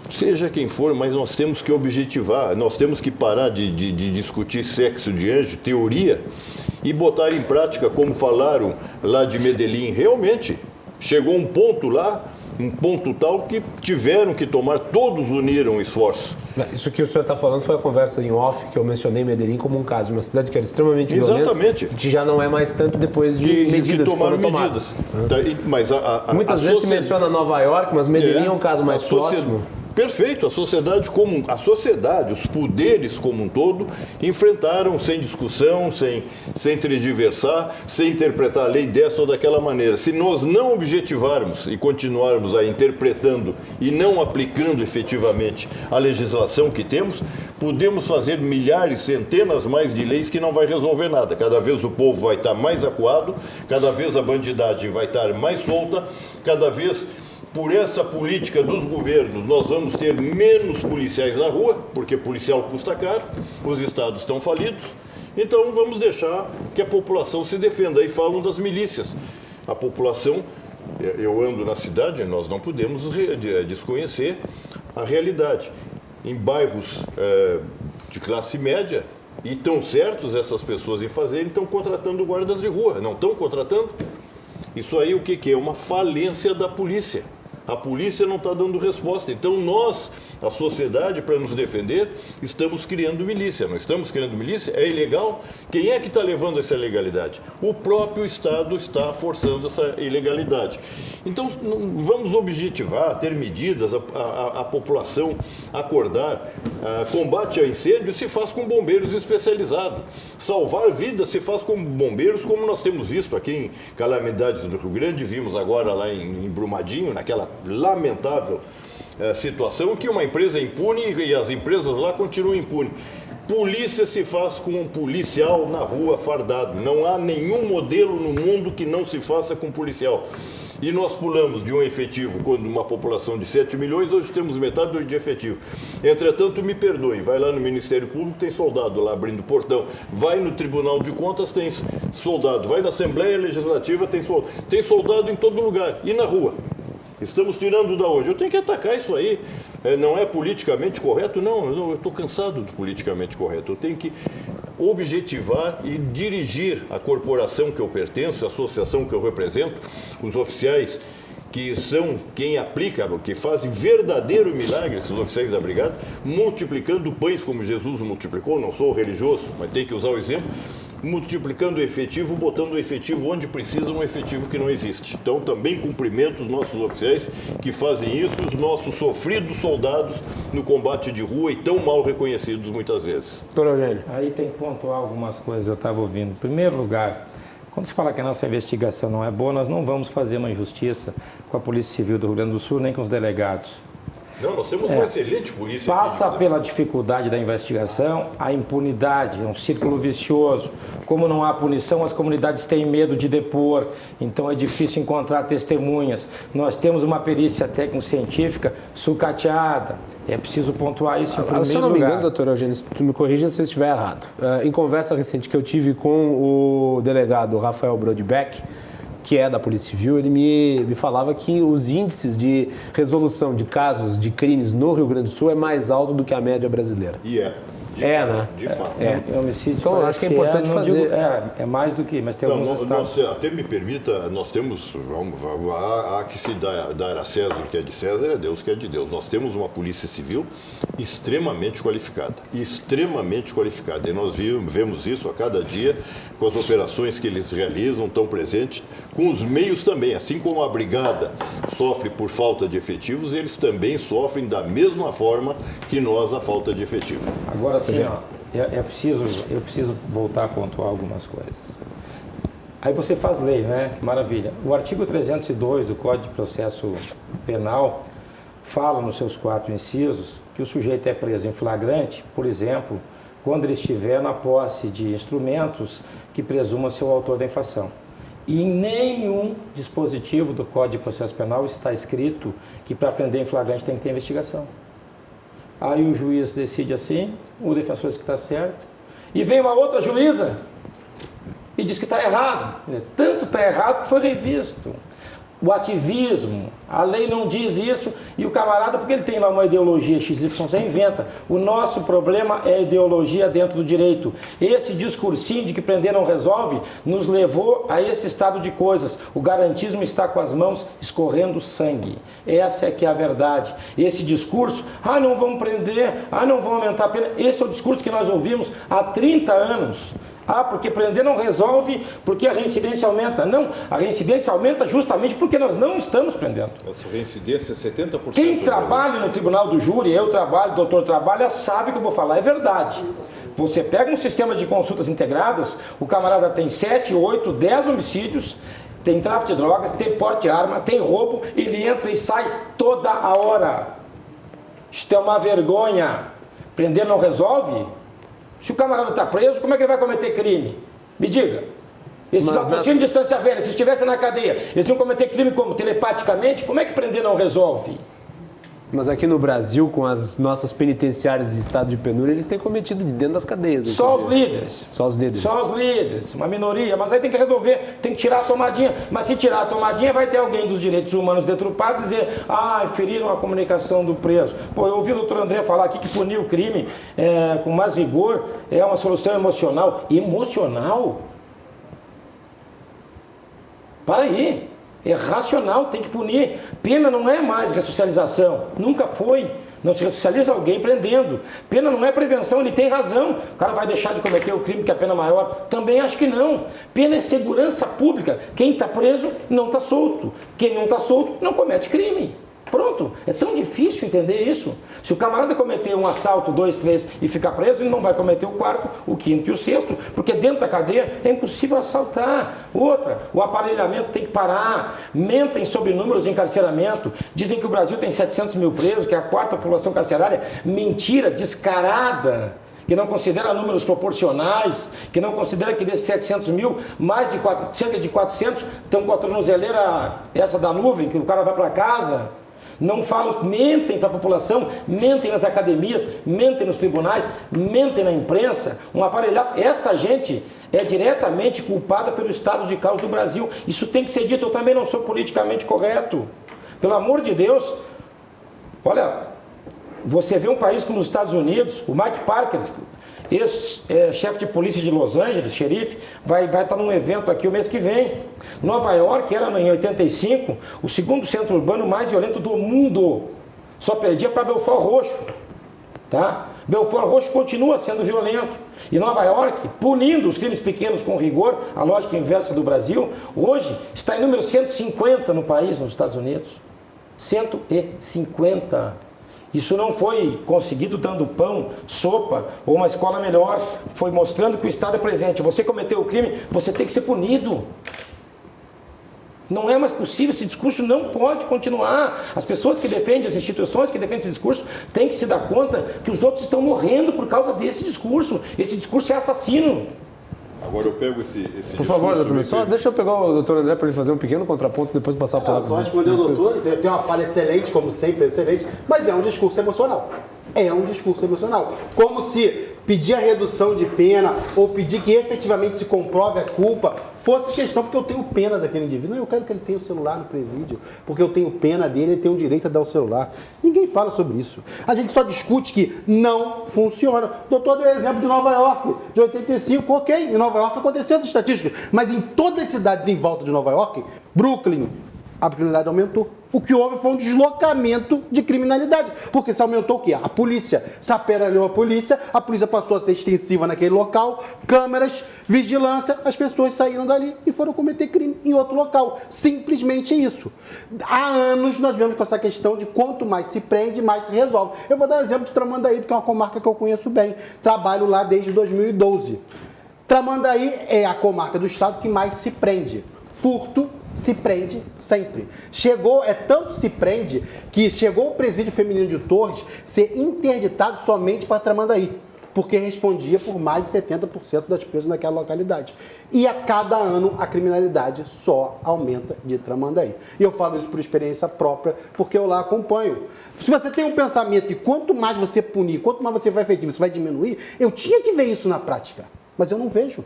seja quem for, mas nós temos que objetivar, nós temos que parar de discutir sexo de anjo, teoria, e botar em prática, como falaram lá de Medellín. Realmente, chegou um ponto lá, um ponto tal que tiveram que tomar, todos uniram esforços. Isso que o senhor está falando foi a conversa em off, que eu mencionei Medellín como um caso de uma cidade que era extremamente Exatamente. violenta, que já não é mais tanto depois de medidas que tomaram medidas. Mas muitas vezes se menciona Nova York, mas Medellín é um caso mais próximo. Perfeito, a sociedade, os poderes como um todo, enfrentaram sem discussão, sem tergiversar, sem interpretar a lei dessa ou daquela maneira. Se nós não objetivarmos e continuarmos a interpretando e não aplicando efetivamente a legislação que temos, podemos fazer milhares, centenas mais de leis que não vai resolver nada. Cada vez o povo vai estar mais acuado, cada vez a bandidagem vai estar mais solta, cada vez... Por essa política dos governos, nós vamos ter menos policiais na rua, porque policial custa caro, os estados estão falidos, então vamos deixar que a população se defenda. Aí falam das milícias. A população, eu ando na cidade, nós não podemos desconhecer a realidade. Em bairros de classe média, e estão certos essas pessoas em fazerem, estão contratando guardas de rua, não estão contratando? Isso aí o que é? Uma falência da polícia. A polícia não está dando resposta. Então nós, a sociedade, para nos defender, estamos criando milícia. Não estamos criando milícia? É ilegal? Quem é que está levando essa ilegalidade? O próprio Estado está forçando essa ilegalidade. Então vamos objetivar, ter medidas, a população acordar. Combate a incêndio se faz com bombeiros especializados. Salvar vidas se faz com bombeiros, como nós temos visto aqui em Calamidades do Rio Grande, vimos agora lá em Brumadinho, naquela lamentável situação que uma empresa é impune e as empresas lá continuam impunes. Polícia se faz com um policial na rua fardado. Não há nenhum modelo no mundo que não se faça com policial. E nós pulamos de um efetivo, quando uma população de 7 milhões, hoje temos metade de efetivo. Entretanto, me perdoem, vai lá no Ministério Público, tem soldado lá abrindo portão. Vai no Tribunal de Contas, tem soldado. Vai na Assembleia Legislativa, tem soldado em todo lugar. E na rua? Estamos tirando da onde? Eu tenho que atacar isso aí. Não é politicamente correto? Não, eu estou cansado do politicamente correto. Eu tenho que objetivar e dirigir a corporação que eu pertenço, a associação que eu represento, os oficiais que são quem aplica, que fazem verdadeiro milagre, esses oficiais da brigada, multiplicando pães como Jesus multiplicou. Não sou religioso, mas tem que usar o exemplo. Multiplicando o efetivo, botando o efetivo onde precisa, um efetivo que não existe. Então, também cumprimento os nossos oficiais que fazem isso, os nossos sofridos soldados no combate de rua e tão mal reconhecidos muitas vezes. Doutor Eugênio. Aí tem que pontuar algumas coisas, eu estava ouvindo. Em primeiro lugar, quando se fala que a nossa investigação não é boa, nós não vamos fazer uma injustiça com a Polícia Civil do Rio Grande do Sul, nem com os delegados. Não, nós temos uma excelente polícia. Passa aqui, pela dificuldade da investigação, a impunidade, é um círculo vicioso. Como não há punição, as comunidades têm medo de depor, então é difícil encontrar testemunhas. Nós temos uma perícia técnico-científica sucateada. É preciso pontuar isso em primeiro lugar. Se eu não me engano, doutor Eugênio, tu me corrija se eu estiver errado. Em conversa recente que eu tive com o delegado Rafael Brodbeck, que é da Polícia Civil, ele me falava que os índices de resolução de casos de crimes no Rio Grande do Sul é mais alto do que a média brasileira. E é. Né? De fato. Homicídio, então, acho que é importante fazer. É mais do que, mas tem alguns estados. Até me permita, nós temos, há que se dar a César o que é de César, é Deus o que é de Deus. Nós temos uma polícia civil extremamente qualificada. E nós vemos isso a cada dia com as operações que eles realizam, tão presentes, com os meios também. Assim como a brigada sofre por falta de efetivos, eles também sofrem da mesma forma que nós a falta de efetivos. Agora sim, eu preciso voltar a pontuar algumas coisas. Aí você faz lei, né? Que maravilha. O artigo 302 do Código de Processo Penal fala nos seus 4 incisos que o sujeito é preso em flagrante, por exemplo, quando ele estiver na posse de instrumentos que presumam ser o autor da infração. E em nenhum dispositivo do Código de Processo Penal está escrito que para prender em flagrante tem que ter investigação. Aí o juiz decide assim, o defensor diz que está certo, e vem uma outra juíza e diz que está errado. Tanto está errado que foi revisto. O ativismo, a lei não diz isso, e o camarada, porque ele tem lá uma ideologia XYZ, inventa. O nosso problema é a ideologia dentro do direito. Esse discursinho de que prender não resolve nos levou a esse estado de coisas. O garantismo está com as mãos escorrendo sangue. Essa é que é a verdade. Esse discurso, não vamos prender, não vamos aumentar a pena. Esse é o discurso que nós ouvimos há 30 anos. Porque prender não resolve, porque a reincidência aumenta. Não, a reincidência aumenta justamente porque nós não estamos prendendo. Essa reincidência é 70%. Quem trabalha no tribunal do júri, eu trabalho, o doutor trabalha, sabe que eu vou falar, é verdade. Você pega um sistema de consultas integradas, o camarada tem 7, 8, 10 homicídios, tem tráfico de drogas, tem porte de arma, tem roubo, ele entra e sai toda a hora. Isto é uma vergonha. Prender não resolve? Se o camarada está preso, como é que ele vai cometer crime? Me diga. Esses latrocínios de distância velha, se estivessem na cadeia, eles iam cometer crime como? Telepaticamente? Como é que prender não resolve? Mas aqui no Brasil, com as nossas penitenciárias de estado de penúria, eles têm cometido de dentro das cadeias. Só os líderes. Só os líderes. Só os líderes, uma minoria. Mas aí tem que resolver, tem que tirar a tomadinha. Mas se tirar a tomadinha, vai ter alguém dos direitos humanos deturpados e dizer, feriram a comunicação do preso. Eu ouvi o doutor André falar aqui que punir o crime com mais rigor é uma solução emocional. Emocional? Para aí. É racional, tem que punir. Pena não é mais ressocialização. Nunca foi. Não se ressocializa alguém prendendo. Pena não é prevenção, ele tem razão. O cara vai deixar de cometer o crime porque a pena é maior? Também acho que não. Pena é segurança pública. Quem está preso não está solto. Quem não está solto não comete crime. Pronto. É tão difícil entender isso. Se o camarada cometer um assalto, 2, 3 e ficar preso, ele não vai cometer o 4º, o 5º e o 6º, porque dentro da cadeia é impossível assaltar. Outra, o aparelhamento tem que parar. Mentem sobre números de encarceramento. Dizem que o Brasil tem 700 mil presos, que é a 4ª população carcerária. Mentira descarada. Que não considera números proporcionais, que não considera que desses 700 mil, cerca de 400 estão com a tornozeleira essa da nuvem, que o cara vai para casa. Não falam, mentem para a população, mentem nas academias, mentem nos tribunais, mentem na imprensa, um aparelhado. Esta gente é diretamente culpada pelo estado de caos do Brasil. Isso tem que ser dito, eu também não sou politicamente correto. Pelo amor de Deus, olha, você vê um país como os Estados Unidos, o Mike Parker, ex-chefe de polícia de Los Angeles, xerife, vai estar num evento aqui o mês que vem. Nova York era em 85 o segundo centro urbano mais violento do mundo. Só perdia para Belfort Roxo. Tá? Belfort Roxo continua sendo violento. E Nova York, punindo os crimes pequenos com rigor, a lógica inversa do Brasil, hoje está em número 150 no país, nos Estados Unidos. 150. Isso não foi conseguido dando pão, sopa ou uma escola melhor. Foi mostrando que o Estado é presente. Você cometeu o crime, você tem que ser punido. Não é mais possível, esse discurso não pode continuar. As pessoas que defendem, as instituições que defendem esse discurso, têm que se dar conta que os outros estão morrendo por causa desse discurso. Esse discurso é assassino. Agora eu pego esse Por favor, doutor, só deixa eu pegar o doutor André para ele fazer um pequeno contraponto e depois passar a palavra. Só responder o doutor, tem uma fala excelente, como sempre, excelente, mas é um discurso emocional. É um discurso emocional. Como se pedir a redução de pena ou pedir que efetivamente se comprove a culpa fosse questão porque eu tenho pena daquele indivíduo. Não, eu quero que ele tenha o celular no presídio, porque eu tenho pena dele, ele tem o direito a dar o celular. Ninguém fala sobre isso. A gente só discute que não funciona. O doutor deu exemplo de Nova York, de 85, ok, em Nova York aconteceu essa estatística, mas em todas as cidades em volta de Nova York, Brooklyn, a criminalidade aumentou. O que houve foi um deslocamento de criminalidade. Porque se aumentou o quê? A polícia. Se aperalhou a polícia passou a ser extensiva naquele local, câmeras, vigilância, as pessoas saíram dali e foram cometer crime em outro local. Simplesmente isso. Há anos nós vemos com essa questão de quanto mais se prende, mais se resolve. Eu vou dar um exemplo de Tramandaí, porque é uma comarca que eu conheço bem. Trabalho lá desde 2012. Tramandaí é a comarca do estado que mais se prende. Furto se prende sempre. Tanto se prende que chegou o presídio feminino de Torres ser interditado somente para Tramandaí, porque respondia por mais de 70% das presas naquela localidade. E a cada ano a criminalidade só aumenta de Tramandaí. E eu falo isso por experiência própria, porque eu lá acompanho. Se você tem um pensamento que quanto mais você punir, quanto mais você vai efetivo, você vai diminuir, eu tinha que ver isso na prática, mas eu não vejo.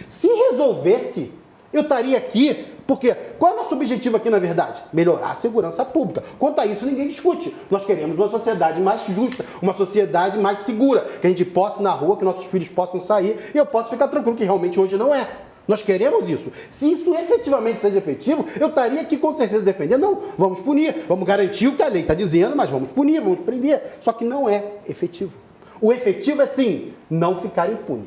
Se resolvesse, eu estaria aqui, porque qual é o nosso objetivo aqui, na verdade? Melhorar a segurança pública. Quanto a isso, ninguém discute. Nós queremos uma sociedade mais justa, uma sociedade mais segura, que a gente possa ir na rua, que nossos filhos possam sair e eu possa ficar tranquilo, que realmente hoje não é. Nós queremos isso. Se isso efetivamente seja efetivo, eu estaria aqui com certeza defendendo. Não, vamos punir, vamos garantir o que a lei está dizendo, mas vamos punir, vamos prender. Só que não é efetivo. O efetivo é, sim, não ficar impune.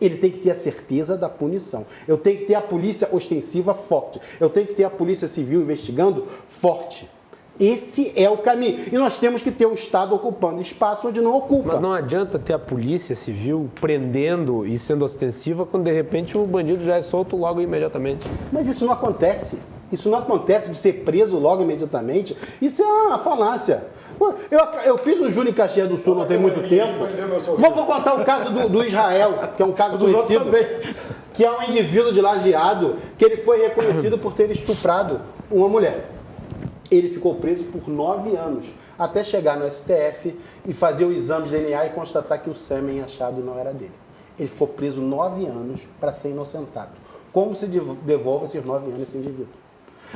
Ele tem que ter a certeza da punição. Eu tenho que ter a polícia ostensiva forte. Eu tenho que ter a polícia civil investigando forte. Esse é o caminho. E nós temos que ter o Estado ocupando espaço onde não ocupa. Mas não adianta ter a polícia civil prendendo e sendo ostensiva quando de repente o bandido já é solto logo imediatamente. Mas isso não acontece. Isso não acontece de ser preso logo imediatamente. Isso é uma falácia. Eu fiz um júri em Caxias do Sul não tem muito tempo. Vou contar o caso do Israel, que é um caso conhecido, que é um indivíduo de Lajeado, que ele foi reconhecido por ter estuprado uma mulher. Ele ficou preso por 9 anos, até chegar no STF e fazer o exame de DNA e constatar que o sêmen achado não era dele. Ele ficou preso 9 anos para ser inocentado. Como se devolve esses 9 anos esse indivíduo?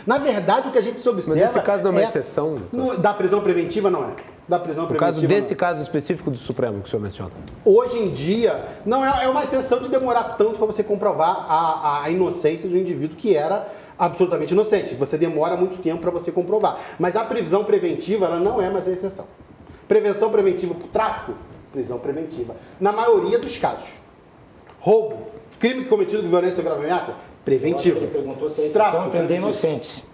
Na verdade, o que a gente se observa... Mas esse caso não é uma exceção? Da prisão preventiva, não é. Da prisão preventiva, caso desse caso específico do Supremo que o senhor menciona? Hoje em dia, não é uma exceção de demorar tanto para você comprovar a inocência do indivíduo que era absolutamente inocente. Você demora muito tempo para você comprovar. Mas a prisão preventiva, ela não é mais a exceção. Prevenção preventiva por tráfico, prisão preventiva. Na maioria dos casos. Roubo, crime cometido com violência ou grave ameaça, preventivo. Ele perguntou se é exceção de prender inocentes.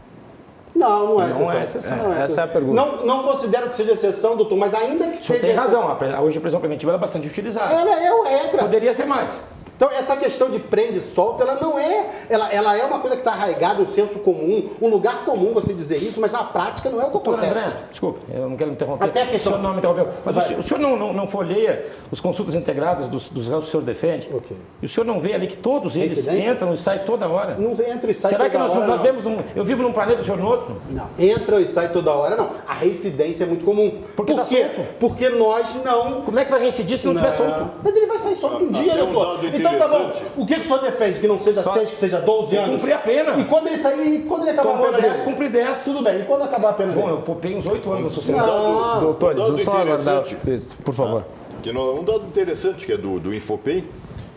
Não é exceção. Não é exceção. Essa é a pergunta. Não considero que seja exceção, doutor, mas ainda que O senhor seja... tem razão, hoje a prisão preventiva é bastante utilizada. Ela é a regra. Poderia ser mais. Então, essa questão de prende e solta, ela não é... Ela é uma coisa que está arraigada, um senso comum, um lugar comum você dizer isso, mas na prática não é o que Doutor acontece. André, desculpa, eu não quero interromper. Até a questão... O senhor não me interrompeu. Mas o senhor não folheia os consultas integradas dos réus que o senhor defende? Ok. E o senhor não vê ali que todos eles Incidente? entram e saem toda hora? Não entra e sai Será toda que hora, nós não. vemos eu vivo num planeta, o senhor no outro? Não, entra e sai toda hora, não. A reincidência é muito comum. Porque Por tá quê? solto. Porque nós não... Como é que vai reincidir se não tiver solto? Mas ele vai sair solto um dia, Até um doutor. dado Então tá bom. interessante. O que o senhor defende? Que não seja 6, que seja 12 anos? Cumprir a pena. E quando ele sair, quando ele acabar Tomou a pena 10, dele? cumpre 10. Tudo bem. E quando acabar a pena Bom, dele? eu poupei uns 8 anos na sociedade. Não. Doutores, dado só aguardar interessante. isso, por favor. Um dado interessante que é do Infopem.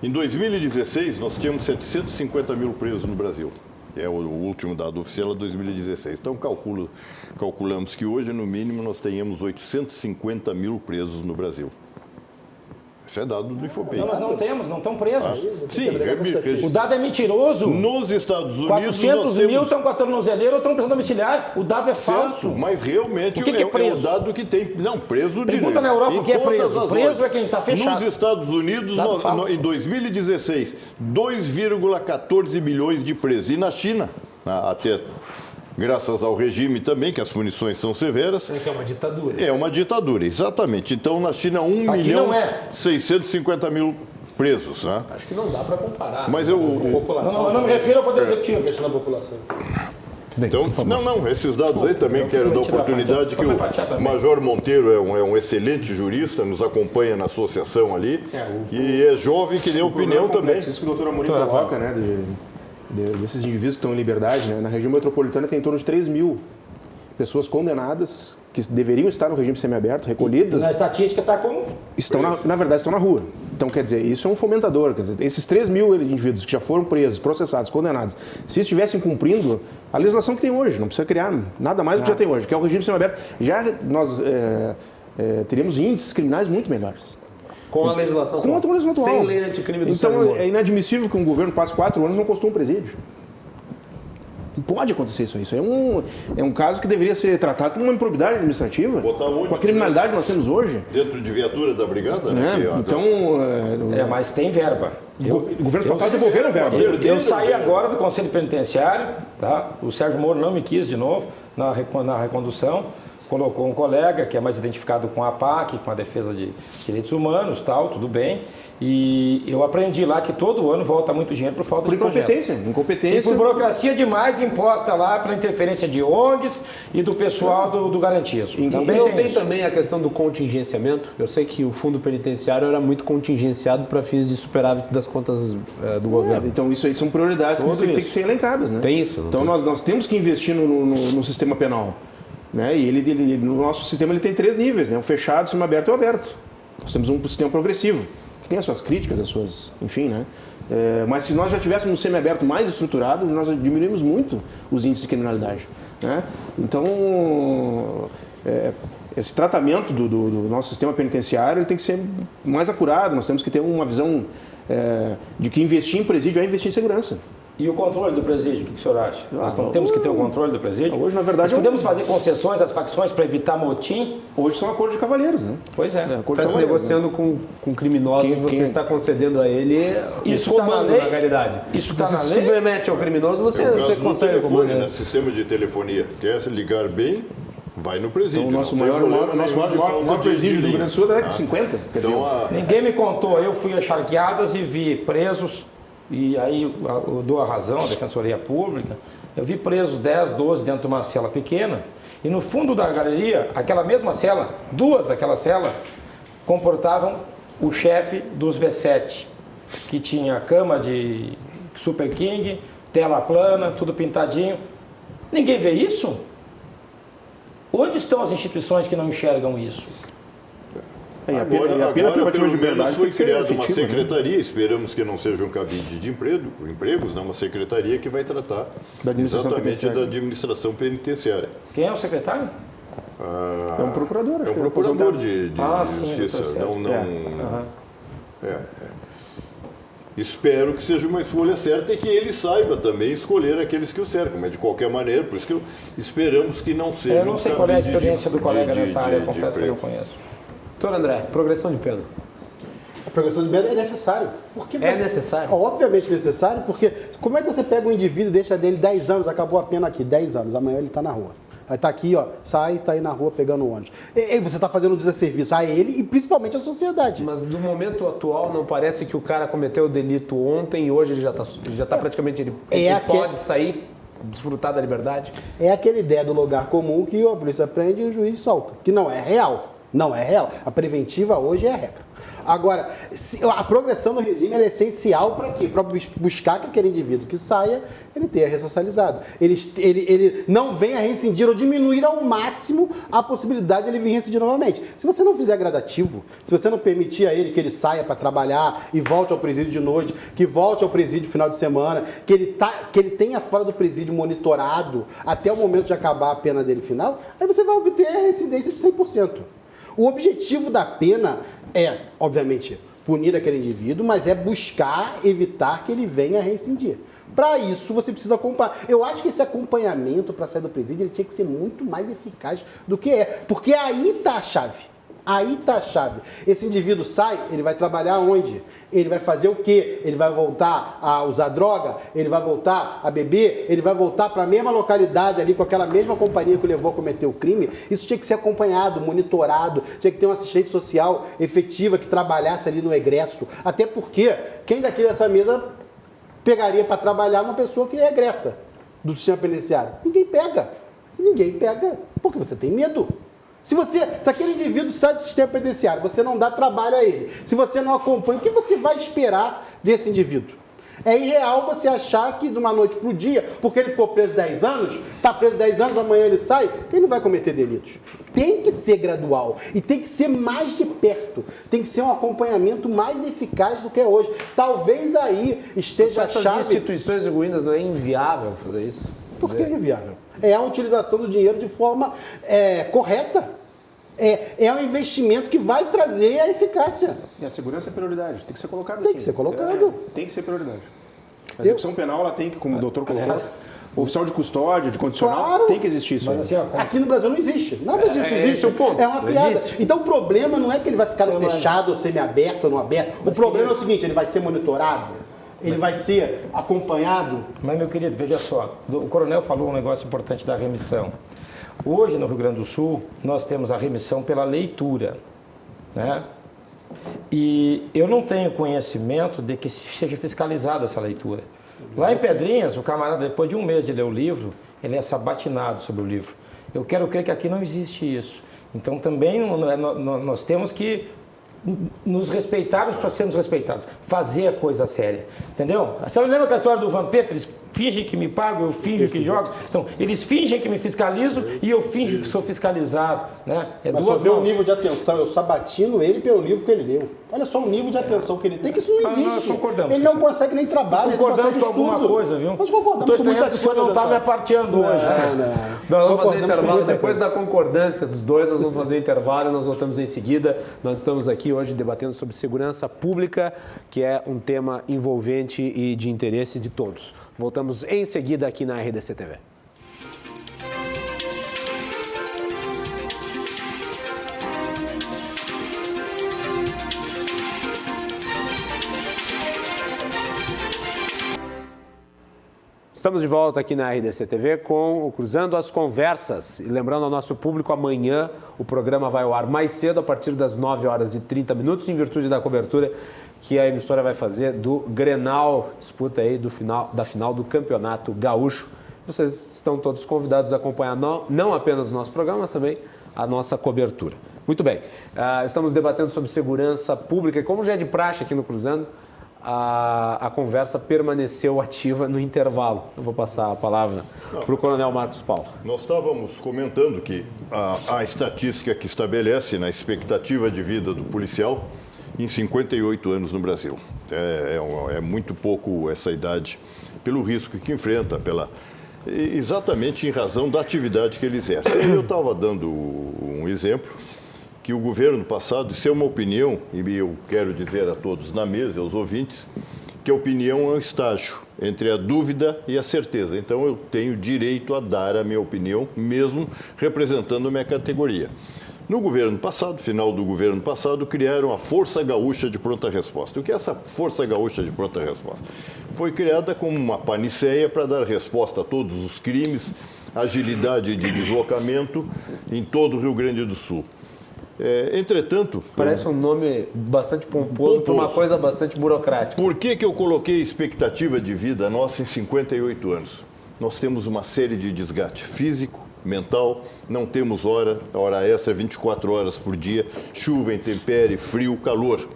Em 2016, nós tínhamos 750 mil presos no Brasil. É o último dado oficial de 2016. Então, calculamos que hoje, no mínimo, nós tenhamos 850 mil presos no Brasil. Esse é dado do Infopem. Não, nós não temos, não estão presos. Sim, O dado é mentiroso. nos Estados Unidos 400 nós mil temos... estão com a tornozeleira ou estão preso domiciliar. O dado é falso. Certo, mas realmente O que é é o preso? dado que tem. Não, preso de Pergunta na Europa em o que é todas preso. as Preso ordens. é quem está fechado. Nos Estados Unidos, Dado falso. em 2016, 2,14 milhões de presos. E na China até graças ao regime também, que as punições são severas. É que é uma ditadura. É uma ditadura, exatamente. Então, na China, 1.650.000 presos. Né? Acho que não dá para comparar. Mas né? eu... Eu não me refiro ao Poder Executivo. Questão da população. Então, não, esses dados aí também quero dar oportunidade que o Major Monteiro é um excelente jurista, nos acompanha na associação ali, e é jovem que deu opinião também. Isso que o doutor Amorim coloca, né, desses indivíduos que estão em liberdade, né, na região metropolitana tem em torno de 3.000 pessoas condenadas que deveriam estar no regime semiaberto, recolhidas. Na estatística está como? Na verdade, estão na rua. Então, quer dizer, isso é um fomentador. Quer dizer, esses 3.000 indivíduos que já foram presos, processados, condenados, se estivessem cumprindo a legislação que tem hoje, não precisa criar nada mais do que já tem hoje, que é o regime semiaberto, já nós teríamos índices criminais muito melhores. Com a legislação atual. Com a legislação atual. Sem lei anticrime do Então, é inadmissível que um governo passe 4 anos e não construa um presídio. Não pode acontecer isso aí. Isso é um caso que deveria ser tratado como uma improbidade administrativa. Com a criminalidade que nós temos hoje. Dentro de viatura da brigada, né? Então... mas tem verba. Governos passados devolveram verba. Eu saí agora do Conselho Penitenciário, tá? O Sérgio Moro não me quis de novo na recondução. Colocou um colega que é mais identificado com a APAC, com a defesa de direitos humanos, tal, tudo bem. E eu aprendi lá que todo ano volta muito dinheiro por falta de projeto. Incompetência. E por burocracia demais imposta lá pela interferência de ONGs e do pessoal do garantismo. Também não tem também a questão do contingenciamento? Eu sei que o fundo penitenciário era muito contingenciado para fins de superávit das contas do governo. Então isso aí são prioridades que têm que ser elencadas, né? Tem isso. Então nós temos que investir no sistema penal. Né? E no nosso sistema ele tem 3 níveis, né? O fechado, o semiaberto e o aberto. Nós temos um sistema progressivo, que tem as suas críticas, as suas... Enfim, né? Mas se nós já tivéssemos um semiaberto mais estruturado, nós diminuímos muito os índices de criminalidade. Né? Então, esse tratamento do nosso sistema penitenciário ele tem que ser mais acurado, nós temos que ter uma visão de que investir em presídio é investir em segurança. E o controle do presídio, o que o senhor acha? Nós não temos que ter o controle do presídio? Hoje, na verdade... Nós podemos fazer concessões às facções para evitar motim? Hoje são acordos de cavalheiros, né? Pois é. Está se negociando com criminosos, você está concedendo a ele isso comando, na realidade. Isso está na lei? Se submete ao criminoso, você consegue telefone, né? Sistema de telefonia. Quer se ligar bem, vai no presídio. Então, o maior presídio do Rio Grande do Sul é da década de 50. Então, ninguém me contou. Eu fui a Charqueadas e vi presos... E aí eu dou a razão à Defensoria Pública, eu vi presos 10, 12 dentro de uma cela pequena, e no fundo da galeria, aquela mesma cela, 2 daquela cela, comportavam o chefe dos V7, que tinha cama de Super King, tela plana, tudo pintadinho. Ninguém vê isso? Onde estão as instituições que não enxergam isso? Agora pelo menos foi criada uma secretaria, né? Esperamos que não seja um cabide de empregos, não, uma secretaria que vai tratar exatamente da administração penitenciária. Quem é o secretário? É um procurador. É um procurador de justiça. Espero que seja uma escolha certa e que ele saiba também escolher aqueles que o cercam, mas de qualquer maneira, por isso que esperamos que não seja. Eu não sei qual é a experiência do colega nessa área, eu confesso que eu não conheço. Doutor André, progressão de pena. A progressão de pena é necessário. Necessário? Obviamente necessário, porque como é que você pega um indivíduo e deixa dele 10 anos, acabou a pena aqui, 10 anos, amanhã ele está na rua. Aí está aqui, ó, sai, está aí na rua pegando o ônibus. E você está fazendo um desserviço a ele e principalmente à sociedade. Mas no momento atual não parece que o cara cometeu o delito ontem e hoje ele já tá praticamente... Ele pode sair, desfrutar da liberdade? É aquela ideia do lugar comum que a polícia prende e o juiz solta, que não é real. Não é real. A preventiva hoje é a regra. Agora, a progressão do regime é essencial para quê? Para buscar que aquele indivíduo que saia, ele tenha ressocializado. Ele não venha reincidir ou diminuir ao máximo a possibilidade de ele vir reincidir novamente. Se você não fizer gradativo, se você não permitir a ele que ele saia para trabalhar e volte ao presídio de noite, que volte ao presídio no final de semana, que ele tenha fora do presídio monitorado até o momento de acabar a pena dele final, aí você vai obter a reincidência de 100%. O objetivo da pena é, obviamente, punir aquele indivíduo, mas é buscar evitar que ele venha a reincidir. Para isso, você precisa acompanhar. Eu acho que esse acompanhamento para sair do presídio ele tinha que ser muito mais eficaz do que é. Porque aí está a chave. Aí está a chave. Esse indivíduo sai, ele vai trabalhar onde? Ele vai fazer o quê? Ele vai voltar a usar droga? Ele vai voltar a beber? Ele vai voltar para a mesma localidade ali, com aquela mesma companhia que o levou a cometer o crime? Isso tinha que ser acompanhado, monitorado, tinha que ter uma assistente social efetiva que trabalhasse ali no egresso. Até porque, quem daqui dessa mesa pegaria para trabalhar uma pessoa que é egressa do sistema penitenciário? Ninguém pega. Ninguém pega, porque você tem medo. Se aquele indivíduo sai do sistema penitenciário, você não dá trabalho a ele, se você não acompanha, o que você vai esperar desse indivíduo? É irreal você achar que de uma noite para o dia, porque ele ficou preso 10 anos, está preso 10 anos, amanhã ele sai, ele não vai cometer delitos. Tem que ser gradual e tem que ser mais de perto, tem que ser um acompanhamento mais eficaz do que é hoje. Talvez aí esteja a chave... Essas instituições ruínas não é inviável fazer isso? Por que é inviável? É a utilização do dinheiro de forma correta. É um investimento que vai trazer a eficácia. E a segurança é prioridade, tem que ser colocado assim. Tem que ser colocado. Tem que ser prioridade. A execução penal, ela tem que, como o doutor colocou, oficial de custódia, de condicional, claro. tem que existir isso. Mas, assim, Aqui no Brasil não existe. Nada disso existe. Esse é o ponto. É uma Não piada. existe. Então o problema não é que ele vai ficar fechado ou semi-aberto ou não aberto. O problema é o seguinte, ele vai ser monitorado, ele vai ser acompanhado. Mas, meu querido, veja só, o coronel falou um negócio importante da remissão. Hoje, no Rio Grande do Sul, nós temos a remissão pela leitura, né? E eu não tenho conhecimento de que seja fiscalizada essa leitura. Lá em Pedrinhas, o camarada, depois de um mês de ler o livro, ele é sabatinado sobre o livro. Eu quero crer que aqui não existe isso. Então, também nós temos que nos respeitarmos para sermos respeitados. Fazer a coisa séria. Entendeu? Você lembra da história do Vampeta? Eles fingem que me pagam, eu finjo que jogo. Então, eles fingem que me fiscalizam e eu finjo que sou fiscalizado. Né? Mas duas só ver o mãos. nível de atenção, eu sabatino ele pelo livro que ele leu. Olha só o nível de atenção que ele tem, que isso não existe. Nós concordamos ele com não consegue nem trabalho, ele não Concordamos consegue com alguma estudo. coisa, viu? Nós concordamos Estou com muita estranhando que o senhor não está me aparteando hoje. Nós vamos fazer Concordamos com intervalo. muita Depois coisa. da concordância dos dois, nós vamos fazer intervalo e nós voltamos em seguida. Nós estamos aqui hoje debatendo sobre segurança pública, que é um tema envolvente e de interesse de todos. Voltamos em seguida aqui na RDC TV. Estamos de volta aqui na RDC TV com o Cruzando as Conversas. E lembrando ao nosso público, amanhã o programa vai ao ar mais cedo, a partir das 9h30, em virtude da cobertura que a emissora vai fazer do Grenal, disputa aí da final do Campeonato Gaúcho. Vocês estão todos convidados a acompanhar não apenas o nosso programa, mas também a nossa cobertura. Muito bem, estamos debatendo sobre segurança pública e como já é de praxe aqui no Cruzando, a conversa permaneceu ativa no intervalo. Eu vou passar a palavra para o Coronel Marcos Paulo. Nós estávamos comentando que a estatística que estabelece na expectativa de vida do policial em 58 anos no Brasil. É muito pouco essa idade, pelo risco que enfrenta, exatamente em razão da atividade que ele exerce. Eu estava dando um exemplo que o governo passado, isso é uma opinião, e eu quero dizer a todos na mesa, aos ouvintes, que a opinião é um estágio entre a dúvida e a certeza. Então, eu tenho direito a dar a minha opinião, mesmo representando a minha categoria. No governo passado, final do governo passado, criaram a Força Gaúcha de Pronta Resposta. O que é essa Força Gaúcha de Pronta Resposta? Foi criada como uma paniceia para dar resposta a todos os crimes, agilidade de deslocamento em todo o Rio Grande do Sul. Entretanto... Parece um nome bastante pomposo para uma coisa bastante burocrática. Por que eu coloquei expectativa de vida nossa em 58 anos? Nós temos uma série de desgaste físico, mental, não temos hora extra 24 horas por dia, chuva, intempérie, frio, calor.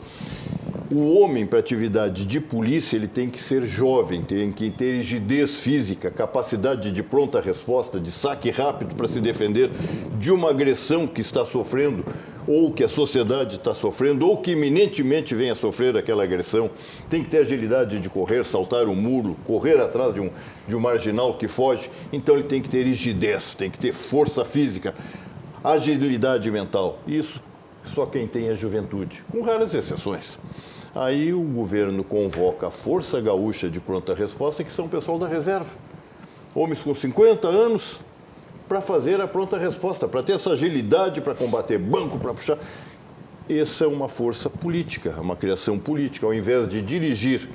O homem para atividade de polícia, ele tem que ser jovem, tem que ter rigidez física, capacidade de pronta resposta, de saque rápido para se defender de uma agressão que está sofrendo, ou que a sociedade está sofrendo, ou que iminentemente venha a sofrer aquela agressão. Tem que ter agilidade de correr, saltar um muro, correr atrás de um marginal que foge. Então ele tem que ter rigidez, tem que ter força física, agilidade mental. Isso só quem tem a juventude, com raras exceções. Aí o governo convoca a Força Gaúcha de Pronta Resposta, que são o pessoal da reserva. Homens com 50 anos para fazer a pronta resposta, para ter essa agilidade, para combater banco, para puxar. essa é uma força política, uma criação política, ao invés de dirigir.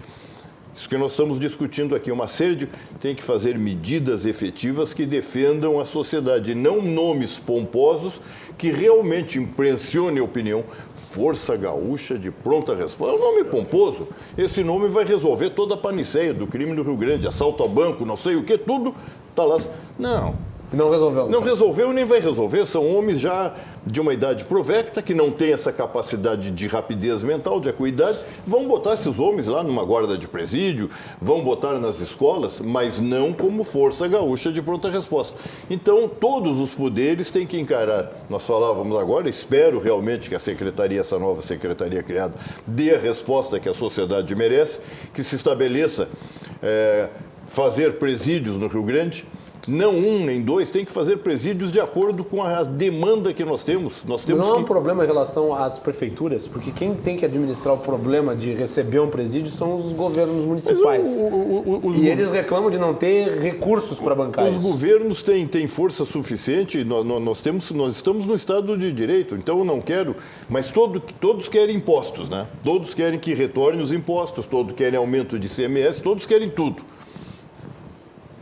Isso que nós estamos discutindo aqui, uma série de... Tem que fazer medidas efetivas que defendam a sociedade, não nomes pomposos que realmente impressionem a opinião. Força Gaúcha de Pronta Resposta. É um nome pomposo. Esse nome vai resolver toda a paniceia do crime no Rio Grande, assalto a banco, não sei o que, tudo está lá. Não. Não resolveu. Não resolveu nem vai resolver. São homens já de uma idade provecta, que não têm essa capacidade de rapidez mental, de acuidade. Vão botar esses homens lá numa guarda de presídio, vão botar nas escolas, mas não como Força Gaúcha de Pronta Resposta. Então, todos os poderes têm que encarar. Nós falávamos agora, espero realmente que a secretaria, essa nova secretaria criada, dê a resposta que a sociedade merece, que se estabeleça fazer presídios no Rio Grande. Não um, nem dois, tem que fazer presídios de acordo com a demanda que nós temos. Mas não é um problema em relação às prefeituras, porque quem tem que administrar o problema de receber um presídio são os governos municipais. E eles reclamam de não ter recursos para bancar isso. Os governos têm força suficiente, nós estamos no Estado de Direito, então eu não quero... Mas todos querem impostos, né? Todos querem que retornem os impostos, todos querem aumento de ICMS, todos querem tudo.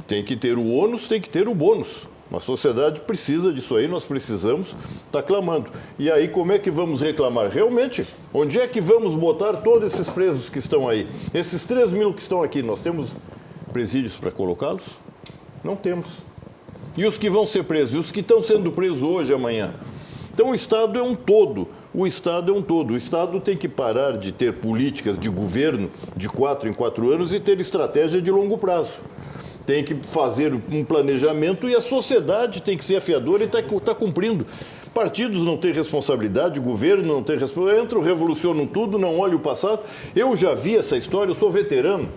Tem que ter o ônus, tem que ter o bônus. A sociedade precisa disso aí, nós precisamos estar clamando. E aí, como é que vamos reclamar? Realmente, onde é que vamos botar todos esses presos que estão aí? Esses 3 mil que estão aqui, nós temos presídios para colocá-los? Não temos. E os que vão ser presos? E os que estão sendo presos hoje, amanhã? Então, o Estado é um todo. O Estado é um todo. O Estado tem que parar de ter políticas de governo de 4 em 4 anos e ter estratégia de longo prazo. Tem que fazer um planejamento e a sociedade tem que ser afiadora e está cumprindo. Partidos não têm responsabilidade, o governo não tem responsabilidade, entram, revolucionam tudo, não olham o passado. Eu já vi essa história, eu sou veterano,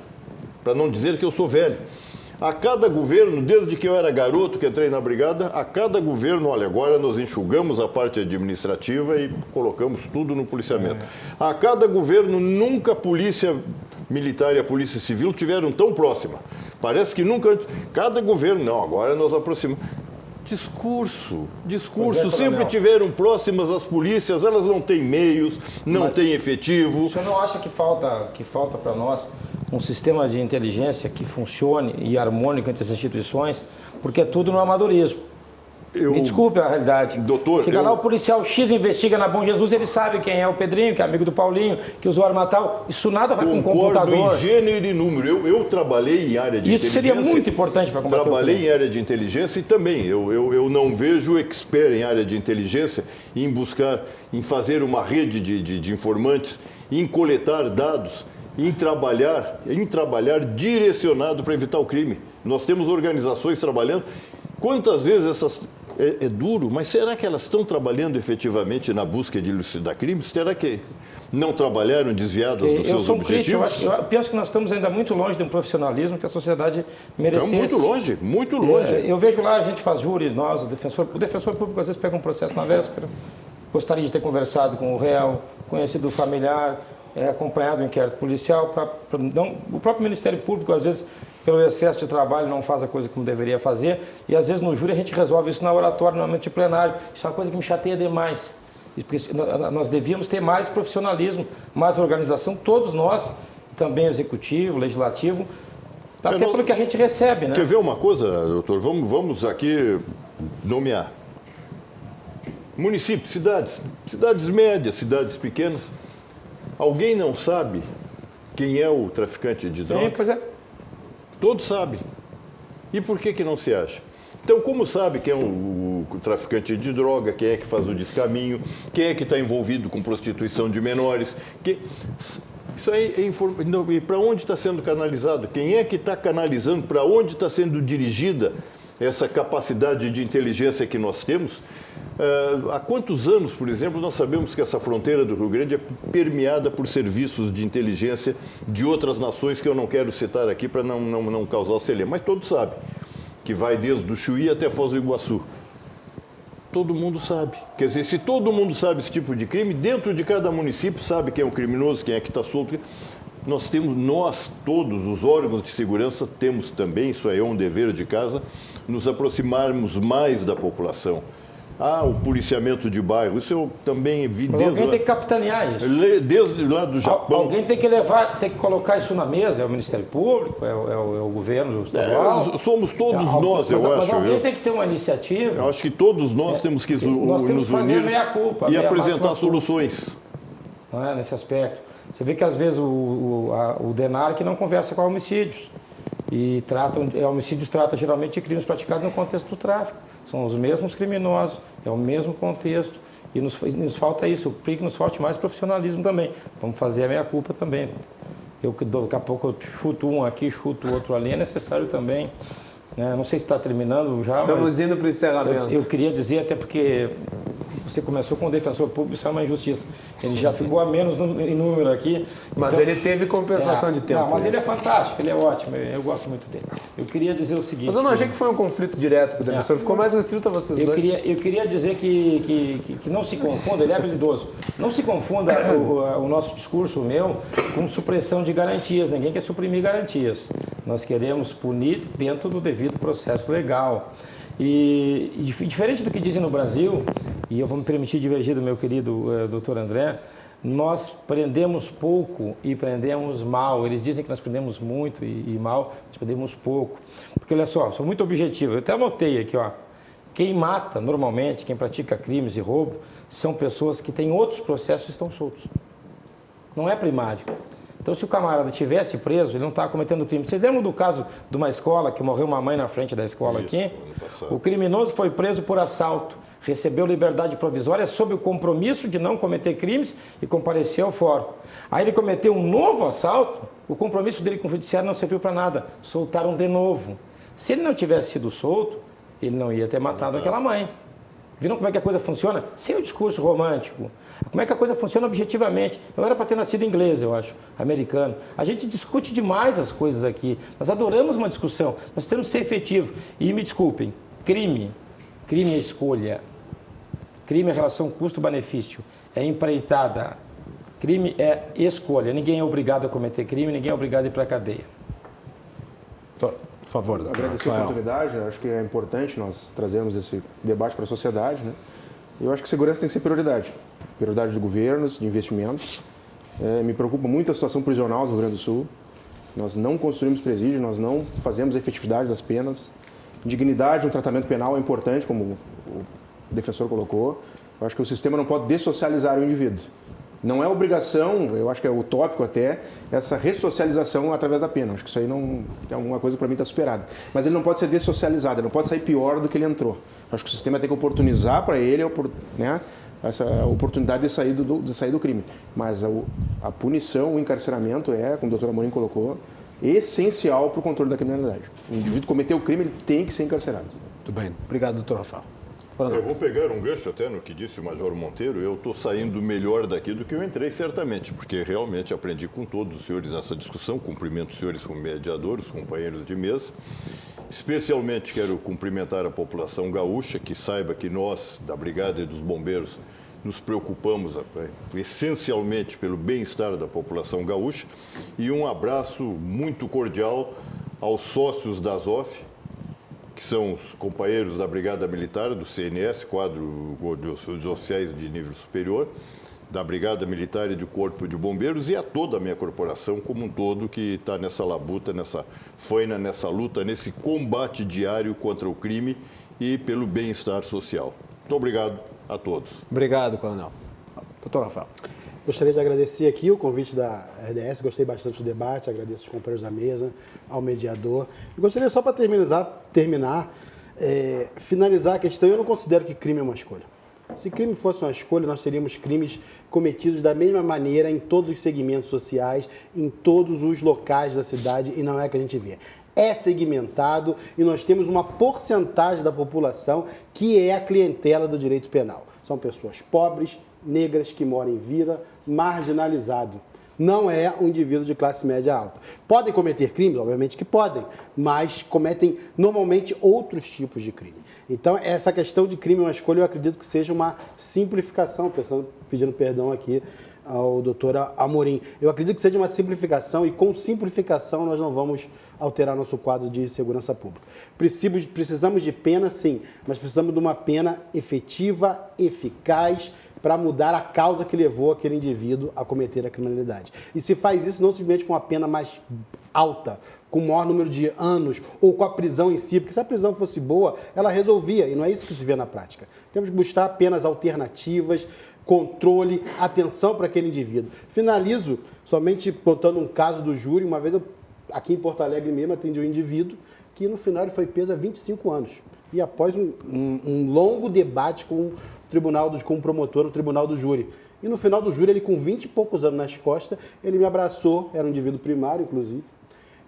para não dizer que eu sou velho. A cada governo, desde que eu era garoto, que entrei na brigada, a cada governo, olha, agora nós enxugamos a parte administrativa e colocamos tudo no policiamento. A cada governo, nunca a polícia militar e a polícia civil tiveram tão próxima. Parece que nunca antes. Cada governo, não, agora nós aproximamos. Discurso. Sempre tiveram próximas as polícias, elas não têm meios, não têm efetivo. O senhor não acha que falta para nós um sistema de inteligência que funcione e harmônico entre as instituições? Porque é tudo no amadorismo. Me desculpe a realidade. Doutor, Chega lá, o policial X investiga na Bom Jesus, ele sabe quem é o Pedrinho, que é amigo do Paulinho, que usou arma tal. Isso nada vai com computador. Concordo em gênero e número. Eu trabalhei em área de inteligência. Isso seria muito importante para combater. Trabalhei em área de inteligência e também eu não vejo expert em área de inteligência em fazer uma rede de informantes, em coletar dados, em trabalhar direcionado para evitar o crime. Nós temos organizações trabalhando. Quantas vezes essas... É duro, mas será que elas estão trabalhando efetivamente na busca de elucidar crimes? Será que não trabalharam desviadas dos seus objetivos? Eu penso que nós estamos ainda muito longe de um profissionalismo que a sociedade merecesse. Estamos muito longe. Eu vejo lá, a gente faz júri, nós, o defensor público às vezes pega um processo na véspera, gostaria de ter conversado com o réu, conhecido o familiar, acompanhado o inquérito policial, o próprio Ministério Público às vezes pelo excesso de trabalho não faz a coisa como deveria fazer e às vezes no júri a gente resolve isso na oratória, normalmente de plenário. Isso é uma coisa que me chateia demais. Porque nós devíamos ter mais profissionalismo, mais organização, todos nós, também executivo, legislativo, até pelo que a gente recebe, né? Quer ver uma coisa, doutor? Vamos aqui nomear. Municípios, cidades médias, cidades pequenas. Alguém não sabe quem é o traficante de droga? Sim, pois é. Todos sabem. E por que não se acha? Então, como sabe quem é o traficante de droga, quem é que faz o descaminho, quem é que está envolvido com prostituição de menores? Isso aí é informação. E para onde está sendo canalizado? Quem é que está canalizando? Para onde está sendo dirigida essa capacidade de inteligência que nós temos? Há quantos anos, por exemplo, nós sabemos que essa fronteira do Rio Grande é permeada por serviços de inteligência de outras nações que eu não quero citar aqui para não causar celeuma, mas todos sabem, que vai desde o Chuí até Foz do Iguaçu. Todo mundo sabe. Quer dizer, se todo mundo sabe esse tipo de crime, dentro de cada município sabe quem é o criminoso, quem é que está solto. Nós, todos os órgãos de segurança, temos também, isso aí é um dever de casa, nos aproximarmos mais da população. o policiamento de bairro. Isso eu também vi Mas alguém tem que capitanear isso. desde lá do Japão. Alguém tem que levar, tem que colocar isso na mesa, é o Ministério Público, é o governo estadual. Somos todos nós, eu acho. Mas alguém tem que ter uma iniciativa. Eu acho que todos nós temos que nós temos nos que fazer unir a meia-culpa, e apresentar soluções. Não é, nesse aspecto. Você vê que às vezes o DENARC não conversa com homicídios. E homicídios trata geralmente de crimes praticados no contexto do tráfico. São os mesmos criminosos, é o mesmo contexto. E nos falta isso, o que nos falta mais profissionalismo também. Vamos fazer a meia-culpa também. Daqui a pouco eu chuto um aqui, chuto o outro ali, é necessário também. Né? Não sei se está terminando já. Estamos indo para o encerramento. Eu queria dizer, até porque você começou com o defensor público, isso é uma injustiça. Ele já ficou a menos em número aqui. Mas então, ele teve compensação de tempo. Não, mas ele é fantástico, ele é ótimo, eu gosto muito dele. Eu queria dizer o seguinte... Mas eu não achei que foi um conflito direto com o defensor, ficou mais restrito a vocês dois. Eu queria dizer que não se confunda, ele é habilidoso, não se confunda o nosso discurso, o meu, com supressão de garantias. Ninguém quer suprimir garantias. Nós queremos punir dentro do devido processo legal. E diferente do que dizem no Brasil, e eu vou me permitir divergir do meu querido doutor André, nós prendemos pouco e prendemos mal. Eles dizem que nós prendemos muito e mal, nós prendemos pouco. Porque olha só, sou muito objetivo. Eu até anotei aqui, ó. Quem mata normalmente, quem pratica crimes e roubo, são pessoas que têm outros processos e estão soltos. Não é primário. Então, se o camarada tivesse preso, ele não estava cometendo crime. Vocês lembram do caso de uma escola, que morreu uma mãe na frente da escola aqui? O criminoso foi preso por assalto, recebeu liberdade provisória sob o compromisso de não cometer crimes e compareceu ao fórum. Aí ele cometeu um novo assalto, o compromisso dele com o judiciário não serviu para nada, soltaram de novo. Se ele não tivesse sido solto, ele não ia ter matado aquela mãe. Viram como é que a coisa funciona? Sem o discurso romântico. Como é que a coisa funciona objetivamente. Eu era para ter nascido inglês, eu acho, americano. A gente discute demais as coisas aqui. Nós adoramos uma discussão. Nós temos que ser efetivo. E me desculpem, crime é escolha. Crime é relação custo-benefício. É empreitada. Crime é escolha. Ninguém é obrigado a cometer crime, ninguém é obrigado a ir para a cadeia. Por favor. Agradecer a oportunidade, acho que é importante nós trazermos esse debate para a sociedade, né? Eu acho que segurança tem que ser prioridade de governos, de investimentos. Me preocupa muito a situação prisional do Rio Grande do Sul. Nós não construímos presídio, nós não fazemos a efetividade das penas. Dignidade no tratamento penal é importante, como o defensor colocou. Eu acho que o sistema não pode dessocializar o indivíduo. Não é obrigação, eu acho que é utópico até, essa ressocialização através da pena. Acho que isso aí não é uma coisa que para mim está superada. Mas ele não pode ser dessocializado, ele não pode sair pior do que ele entrou. Acho que o sistema tem que oportunizar para ele, né, essa oportunidade de sair do crime. Mas a punição, o encarceramento como o doutor Amorim colocou, essencial para o controle da criminalidade. O indivíduo cometeu o crime, ele tem que ser encarcerado. Muito bem. Obrigado, doutor Rafael. Eu vou pegar um gancho até no que disse o Major Monteiro. Eu estou saindo melhor daqui do que eu entrei, certamente, porque realmente aprendi com todos os senhores essa discussão. Cumprimento os senhores como mediadores, os companheiros de mesa. Especialmente quero cumprimentar a população gaúcha, que saiba que nós, da Brigada e dos Bombeiros, nos preocupamos essencialmente pelo bem-estar da população gaúcha. E um abraço muito cordial aos sócios da Azof, que são os companheiros da Brigada Militar, do CNS, quadro dos oficiais de nível superior, da Brigada Militar e do Corpo de Bombeiros, e a toda a minha corporação como um todo que está nessa labuta, nessa faina, nessa luta, nesse combate diário contra o crime e pelo bem-estar social. Muito obrigado a todos. Obrigado, coronel. Doutor Rafael. Gostaria de agradecer aqui o convite da RDS, gostei bastante do debate, agradeço os companheiros da mesa, ao mediador. E gostaria só para finalizar a questão, eu não considero que crime é uma escolha. Se crime fosse uma escolha, nós teríamos crimes cometidos da mesma maneira em todos os segmentos sociais, em todos os locais da cidade, e não é o que a gente vê. É segmentado e nós temos uma porcentagem da população que é a clientela do direito penal. São pessoas pobres, negras, que moram em vila, marginalizado. Não é um indivíduo de classe média alta. Podem cometer crimes? Obviamente que podem, mas cometem normalmente outros tipos de crime. Então, essa questão de crime é uma escolha, eu acredito que seja uma simplificação, pedindo perdão aqui ao doutor Amorim. Eu acredito que seja uma simplificação e com simplificação nós não vamos alterar nosso quadro de segurança pública. Precisamos de pena, sim, mas precisamos de uma pena efetiva, eficaz, para mudar a causa que levou aquele indivíduo a cometer a criminalidade. E se faz isso não simplesmente com uma pena mais alta, com o maior número de anos, ou com a prisão em si, porque se a prisão fosse boa, ela resolvia, e não é isso que se vê na prática. Temos que buscar penas alternativas, controle, atenção para aquele indivíduo. Finalizo somente contando um caso do júri. Uma vez, aqui em Porto Alegre mesmo, atendi um indivíduo que no final ele foi preso há 25 anos. E após um longo debate com o promotor no tribunal do júri. E no final do júri, ele com 20 e poucos anos nas costas, ele me abraçou, era um indivíduo primário, inclusive,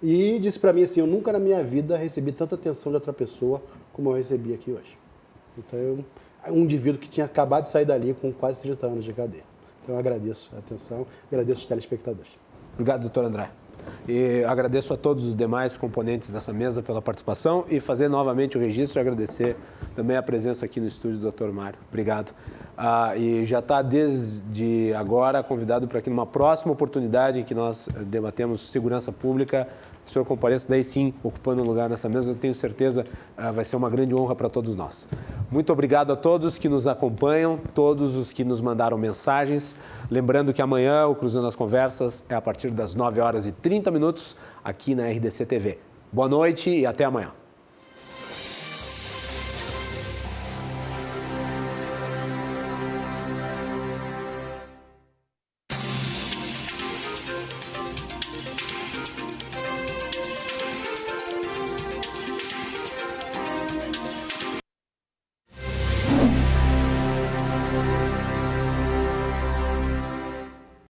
e disse para mim assim, eu nunca na minha vida recebi tanta atenção de outra pessoa como eu recebi aqui hoje. Então, um indivíduo que tinha acabado de sair dali com quase 30 anos de cadeia. Então, eu agradeço a atenção, agradeço os telespectadores. Obrigado, doutor André. E agradeço a todos os demais componentes dessa mesa pela participação e fazer novamente o registro e agradecer também a presença aqui no estúdio do doutor Mário. Obrigado. E já está desde agora convidado para que numa próxima oportunidade em que nós debatemos segurança pública, o senhor compareça daí sim, ocupando um lugar nessa mesa. Eu tenho certeza vai ser uma grande honra para todos nós. Muito obrigado a todos que nos acompanham, todos os que nos mandaram mensagens. Lembrando que amanhã o Cruzando as Conversas é a partir das 9h30 aqui na RDC TV. Boa noite e até amanhã.